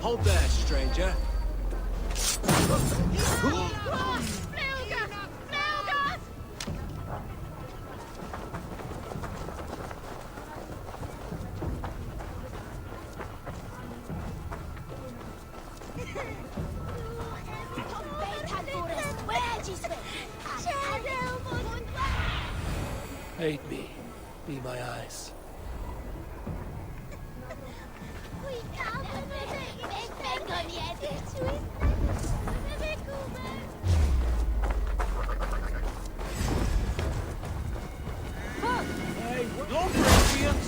Hold there, stranger. Be my eyes. Hey, don't break me up,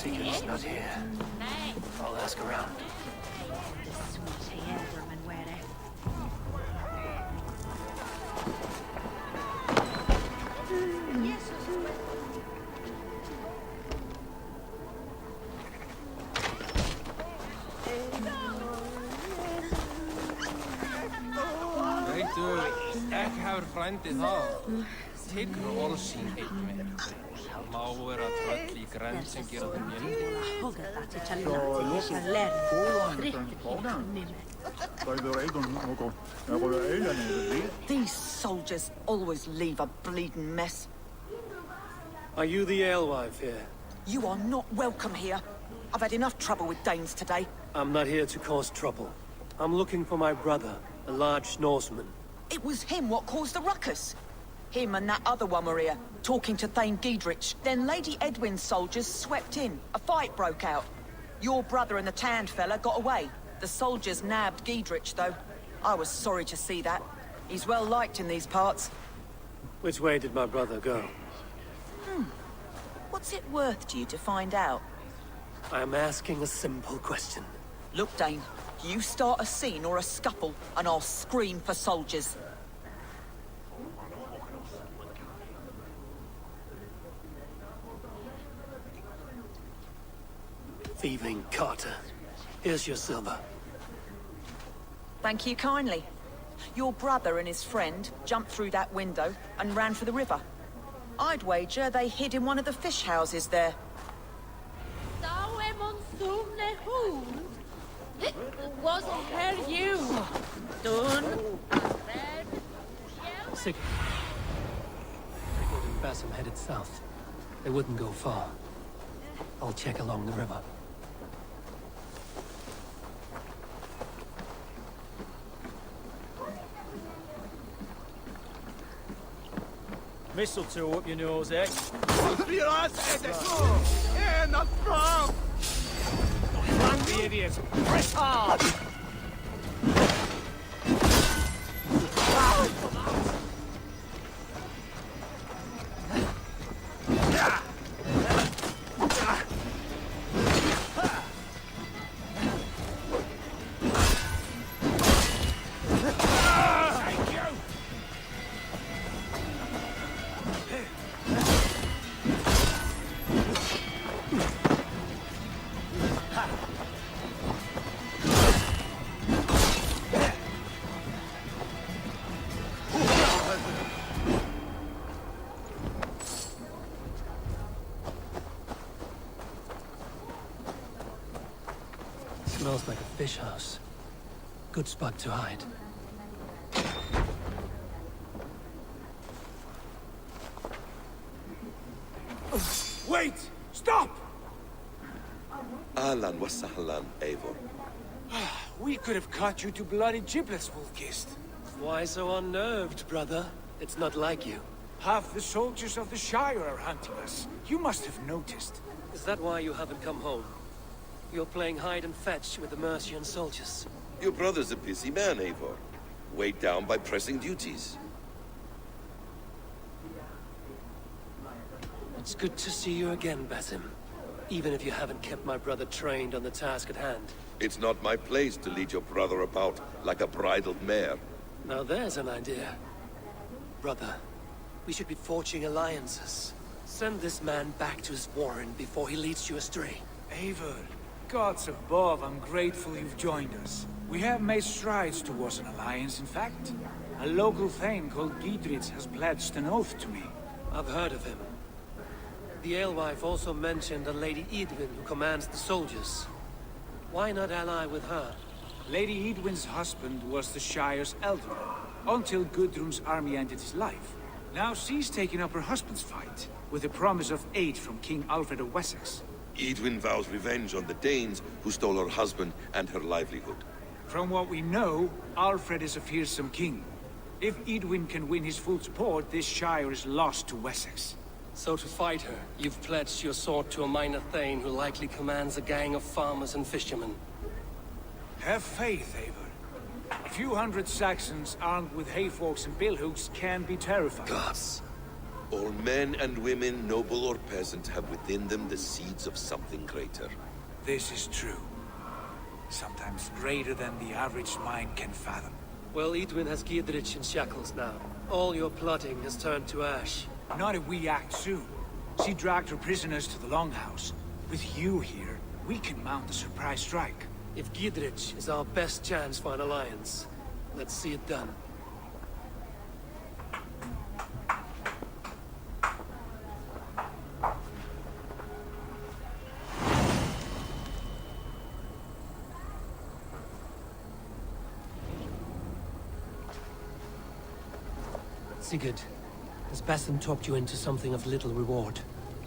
Seeker's not here. I'll ask around. Veitu, ekki hefur frændi það. Tekur orð sín einn með. Má vera tröll í grenn sem gera þeim These soldiers always leave a bleeding mess. Are you the alewife here? You are not welcome here. I've had enough trouble with Danes today. I'm not here to cause trouble. I'm looking for my brother, a large Norseman. It was him what caused the ruckus. Him and that other one were here, talking to Thane Giedrich. Then Lady Edwin's soldiers swept in. A fight broke out. Your brother and the tanned fella got away. The soldiers nabbed Giedrich, though. I was sorry to see that. He's well liked in these parts. Which way did my brother go? What's it worth to you to find out? I'm asking a simple question. Look, Dane, you start a scene or a scuffle, and I'll scream for soldiers. Thieving Carter. Here's your silver. Thank you kindly. Your brother and his friend jumped through that window and ran for the river. I'd wager they hid in one of the fish houses there. Wasn't her you? Done. Sigurd and Basim headed south. They wouldn't go far. I'll check along the river. Mistletoe up your nose, eh? Flank the idiot! Press hard! Smells like a fish house. Good spot to hide. Wait! Stop! Ahlan wa sahlan, Eivor. We could have cut you to bloody giblets, Wolfkist. Why so unnerved, brother? It's not like you. Half the soldiers of the Shire are hunting us. You must have noticed. Is that why you haven't come home? You're playing hide and fetch with the Mercian soldiers. Your brother's a busy man, Eivor. Weighed down by pressing duties. It's good to see you again, Basim. Even if you haven't kept my brother trained on the task at hand. It's not my place to lead your brother about like a bridled mare. Now there's an idea. Brother, we should be forging alliances. Send this man back to his warren before he leads you astray. Eivor, gods above, I'm grateful you've joined us. We have made strides towards an alliance, in fact. A local thane called Giedrich has pledged an oath to me. I've heard of him. The alewife also mentioned a Lady Edwin who commands the soldiers. Why not ally with her? Lady Edwin's husband was the Shire's alderman, until Gudrun's army ended his life. Now she's taking up her husband's fight, with a promise of aid from King Alfred of Wessex. Edwin vows revenge on the Danes who stole her husband and her livelihood. From what we know, Alfred is a fearsome king. If Edwin can win his full support, this Shire is lost to Wessex. So to fight her, you've pledged your sword to a minor thane who likely commands a gang of farmers and fishermen. Have faith, Eivor. A few hundred Saxons armed with hayforks and billhooks can be terrifying. Gods. All men and women, noble or peasant, have within them the seeds of something greater. This is true. Sometimes greater than the average mind can fathom. Well, Edwin has Giedrich in shackles now. All your plotting has turned to ash. Not if we act soon. She dragged her prisoners to the Longhouse. With you here, we can mount a surprise strike. If Giedrich is our best chance for an alliance, let's see it done. Sigurd, has Basim talked you into something of little reward?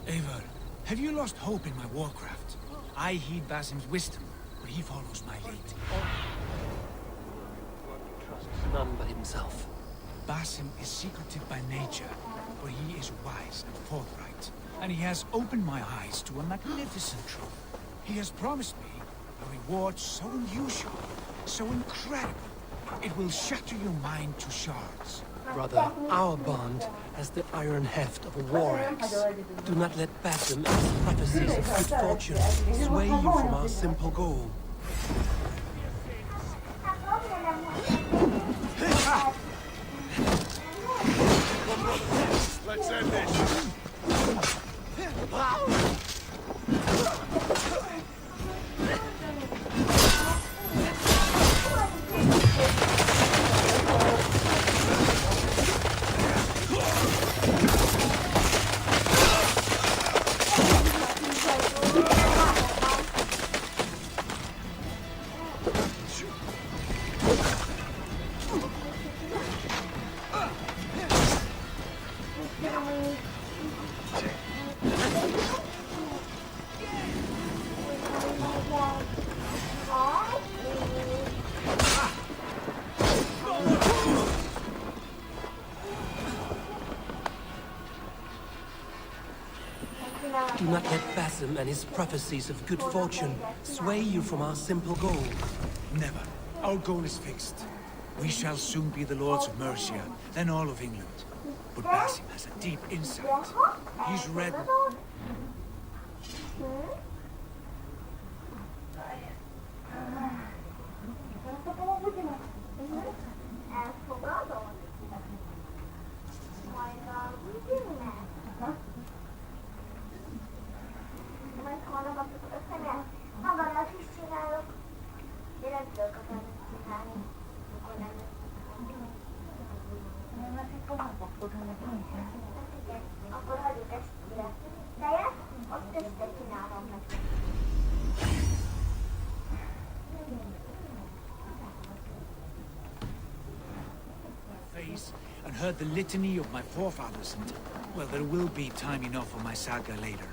Eivor, have you lost hope in my warcraft? I heed Basim's wisdom, but he follows my lead. One who trusts none but himself. Basim is secretive by nature, but he is wise and forthright, and he has opened my eyes to a magnificent truth. He has promised me a reward so unusual, so incredible, it will shatter your mind to shards. Brother, our bond has the iron heft of a war axe. Do not let Basim and his prophecies of good fortune sway you from our simple goal. Let's end this. Do not let Basim and his prophecies of good fortune sway you from our simple goal. Never. Our goal is fixed. We shall soon be the lords of Mercia, then all of England. But Basim has a deep insight. He's read... and heard the litany of my forefathers, and, well, there will be time enough for my saga later.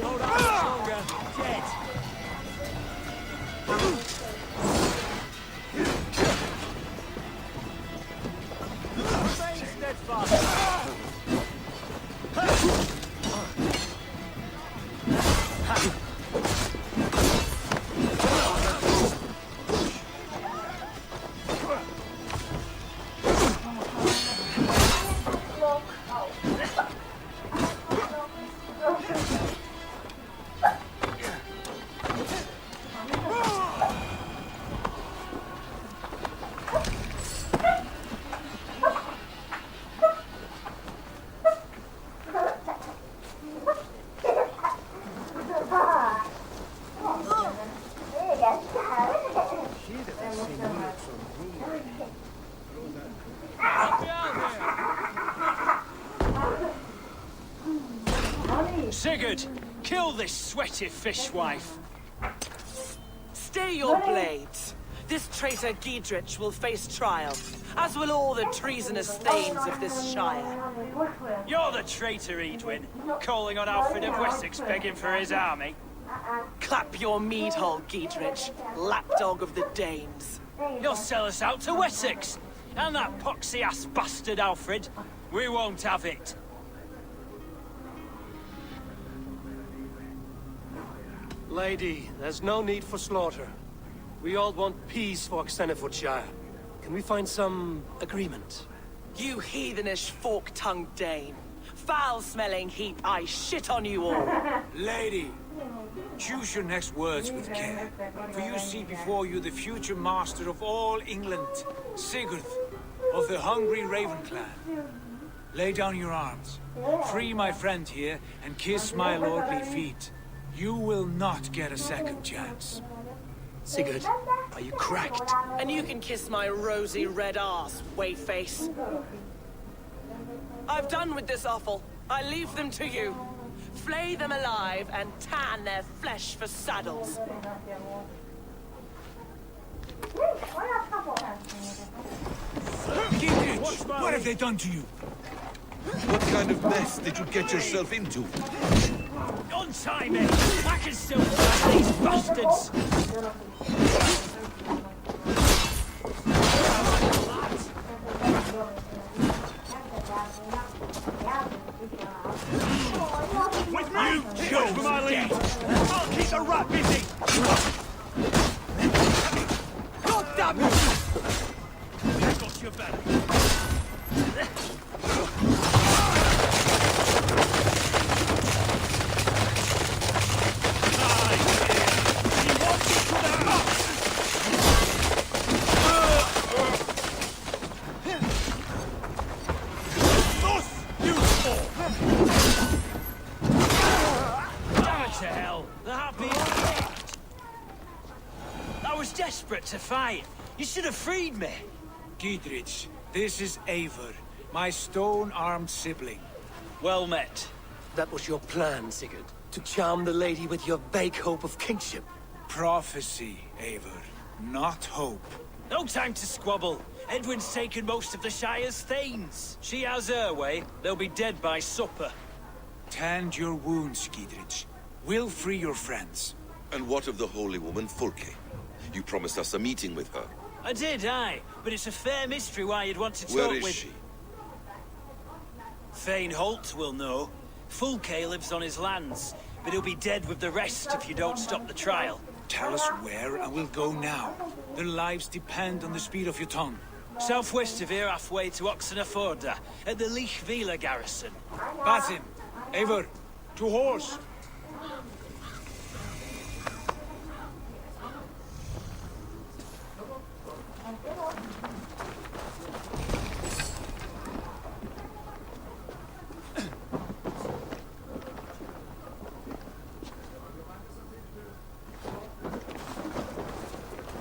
hold on much longer. Dead. Remain steadfast. Sigurd, kill this sweaty fishwife. Stay your blades. This traitor Giedrich will face trial, as will all the treasonous thanes of this shire. You're the traitor, Edwin, calling on Alfred of Wessex begging for his army. Clap your mead hole, Giedrich, lapdog of the Danes. You'll sell us out to Wessex, and that poxy-ass bastard Alfred. We won't have it. Lady, there's no need for slaughter. We all want peace for Xenofordshire. Can we find some agreement? You heathenish fork-tongued Dane. Foul-smelling heap, I shit on you all. Lady, choose your next words with care, for you see before you the future master of all England, Sigurd, of the hungry Raven clan. Lay down your arms, free my friend here, and kiss my lordly feet. You will not get a second chance. Sigurd, are you cracked? And you can kiss my rosy red ass, wayface. I've done with this offal. I leave them to you. Flay them alive and tan their flesh for saddles. Giedrich, what have they done to you? What kind of mess did you get yourself into? Untie me! I can still fight these bastards! With me! You go for my lead! I'll keep the rat busy! God damn it! I've got your back. To fight. You should have freed me. Giedrich, this is Eivor, my stone-armed sibling. Well met. That was your plan, Sigurd. To charm the lady with your vague hope of kingship. Prophecy, Eivor, not hope. No time to squabble. Edwin's taken most of the Shire's thanes. She has her way. They'll be dead by supper. Tend your wounds, Giedrich. We'll free your friends. And what of the holy woman, Fulke? You promised us a meeting with her. I did, aye. But it's a fair mystery why you'd want to talk Where with... is she? Thane Holt will know. Fulke lives on his lands, but he'll be dead with the rest if you don't stop the trial. Tell us where, and we'll go now. Their lives depend on the speed of your tongue. Southwest of here, halfway to Oxenaforda, at the Lichvila garrison. Basim, Eivor, to horse!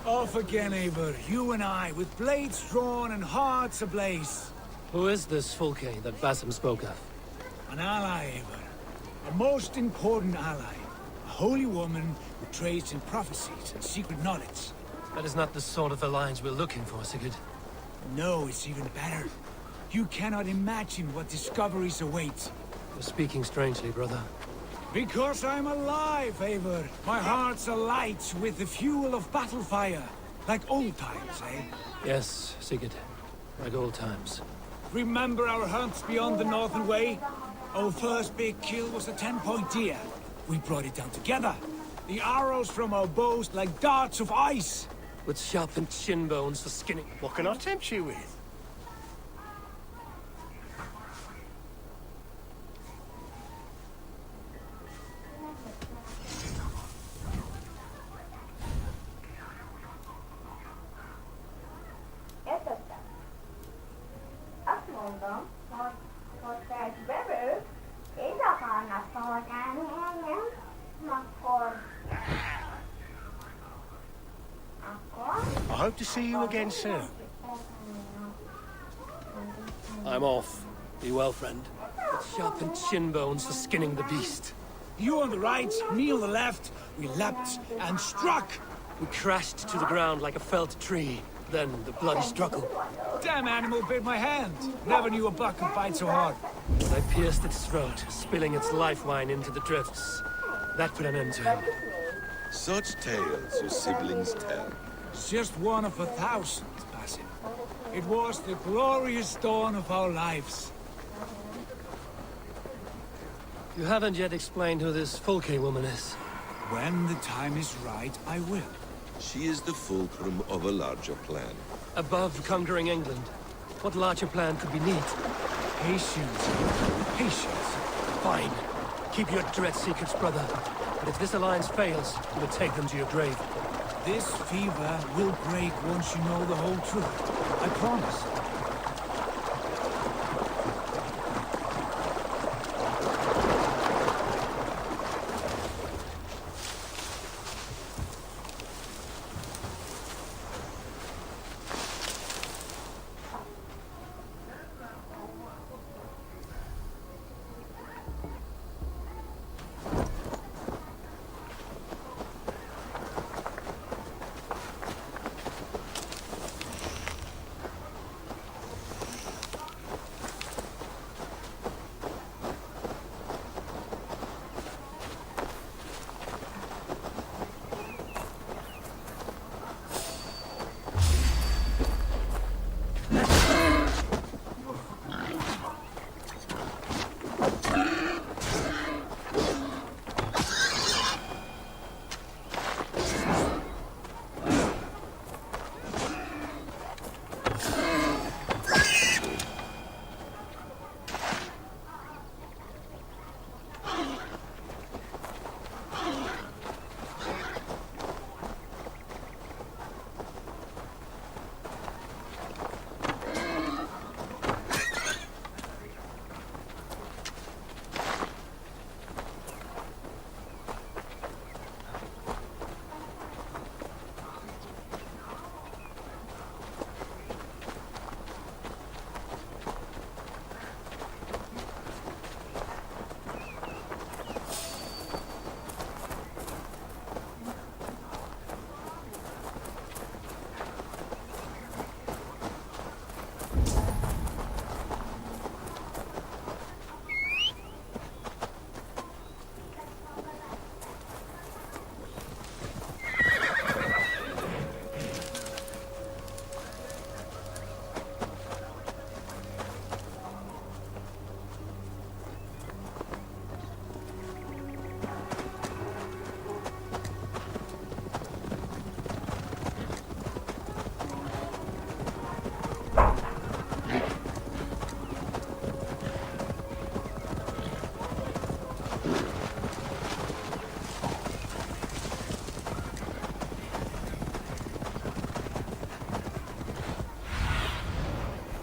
Off again, Eivor. You and I, with blades drawn and hearts ablaze. Who is this Fulke that Basim spoke of? An ally, Eivor. A most important ally. A holy woman who trades in prophecies and secret knowledge. That is not the sort of alliance we're looking for, Sigurd. No, it's even better. You cannot imagine what discoveries await. You're speaking strangely, brother. Because I'm alive, Eivor. My heart's alight with the fuel of battle fire. Like old times, eh? Yes, Sigurd. Like old times. Remember our hunts beyond the Northern Way? Our first big kill was a 10-point deer. We brought it down together. The arrows from our bows like darts of ice. With sharpened shin bones for skinning. What can I tempt you with? Azt mondom, hogy te egy bevő, és akarnak szolgálni engem, akkor... I hope to see you again soon. I'm off. Be well, friend. With sharpened shin bones for skinning the beast. You on the right, me on the left. We leapt and struck. We crashed to the ground like a felled tree. Then the bloody struggle. Damn animal bit my hand. Never knew a buck could bite so hard. I pierced its throat, spilling its life wine into the drifts. That put an end to him. Such tales your siblings tell. It's just one of 1,000, Basim. It was the glorious dawn of our lives. You haven't yet explained who this Fulke woman is. When the time is right, I will. She is the fulcrum of a larger plan. Above conquering England, what larger plan could we need? Patience. Patience. Fine. Keep your dread secrets, brother. But if this alliance fails, you will take them to your grave. This fever will break once you know the whole truth. I promise.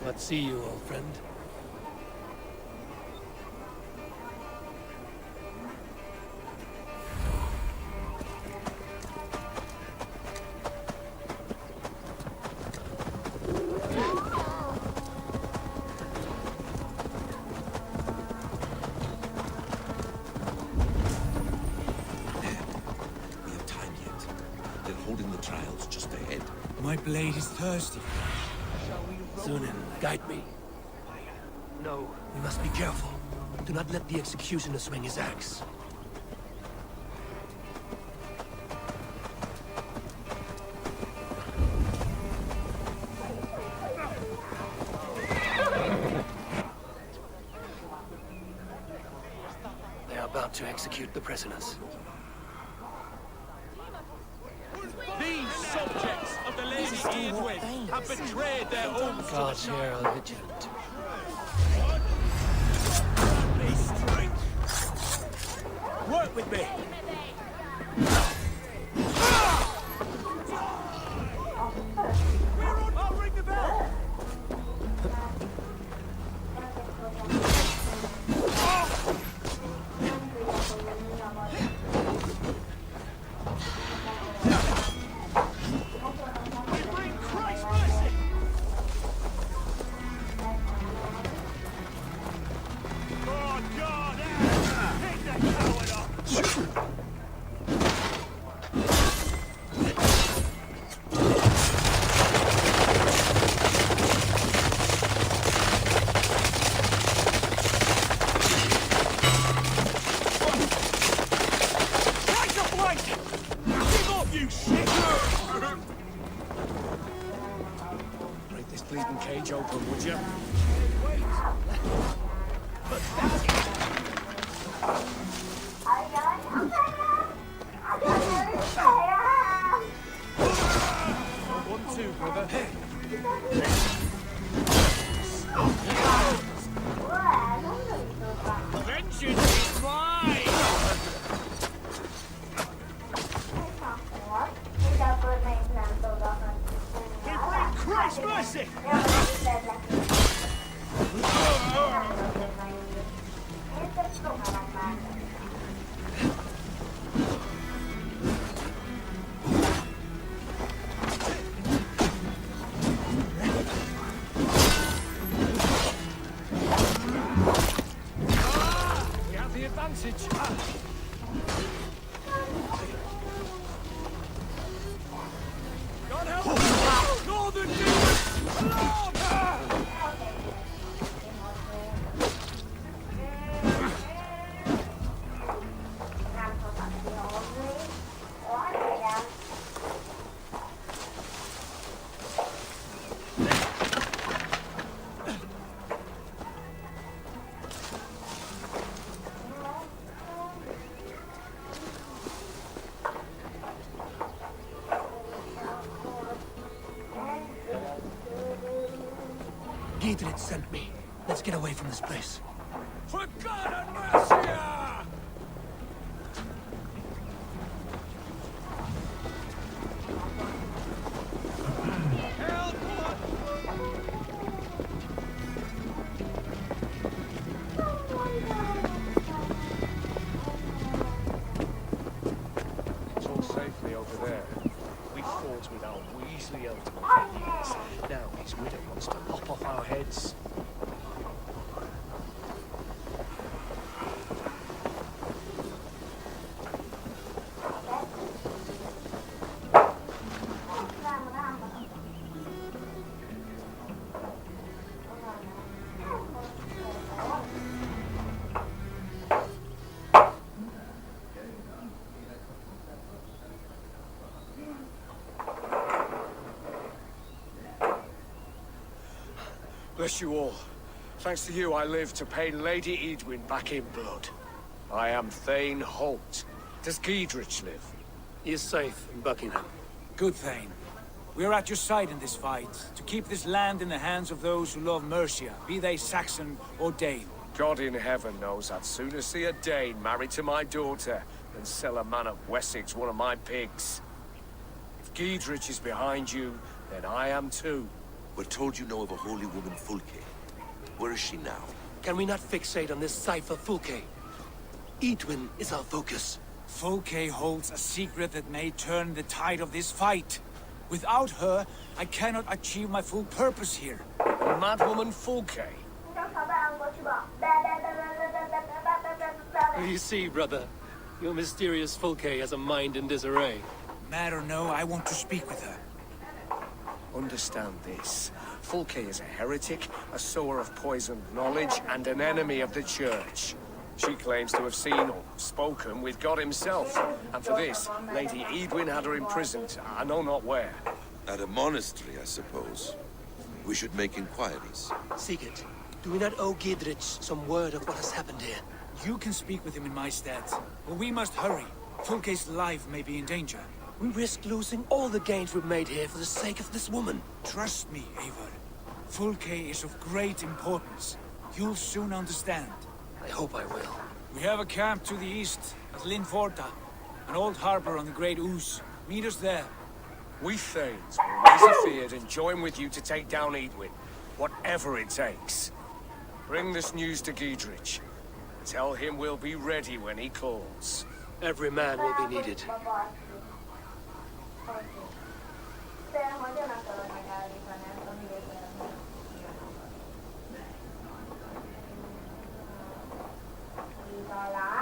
Let's see you, old friend. My blade is thirsty. Sunan, guide me. No, we must be careful. Do not let the executioner swing his axe. execute the prisoners. These subjects of the Lady Edwin have betrayed their own Gods here are vigilant. Work with me. I'll ring the bell. Break this bleeding cage open, would you? One, two, brother. Vengeance is mine! Christ mercy! We have the advantage. God help us! Northern demons! Alarm! Giedrich sent me. Let's get away from this place. For God and mercy! It's all safely over there. We fought without Weasley elder for years. Now his widow wants to lop off our heads. Bless you all. Thanks to you, I live to pay Lady Edwin back in blood. I am Thane Holt. Does Giedrich live? He is safe in Buckingham. Good, Thane. We are at your side in this fight, to keep this land in the hands of those who love Mercia, be they Saxon or Dane. God in heaven knows I'd sooner see a Dane married to my daughter than sell a man of Wessex one of my pigs. If Giedrich is behind you, then I am too. We're told you know of a holy woman, Fulke. Where is she now? Can we not fixate on this cipher, Fulke? Edwin is our focus. Fulke holds a secret that may turn the tide of this fight. Without her, I cannot achieve my full purpose here. The madwoman Fulke? You see, brother, your mysterious Fulke has a mind in disarray. Mad or no, I want to speak with her. Understand this. Fulke is a heretic, a sower of poisoned knowledge, and an enemy of the Church. She claims to have seen or spoken with God himself. And for this, Lady Edwin had her imprisoned, I know not where. At a monastery, I suppose. We should make inquiries. Sigurd, do we not owe Giedrich some word of what has happened here? You can speak with him in my stead, but we must hurry. Fulke's life may be in danger. We risk losing all the gains we've made here for the sake of this woman. Trust me, Eivor. Fulke is of great importance. You'll soon understand. I hope I will. We have a camp to the east, at Linforta. An old harbor on the Great Ouse. Meet us there. We Thanes will raise a field and join with you to take down Edwin. Whatever it takes. Bring this news to Giedrich. Tell him we'll be ready when he calls. Every man will be needed. Đó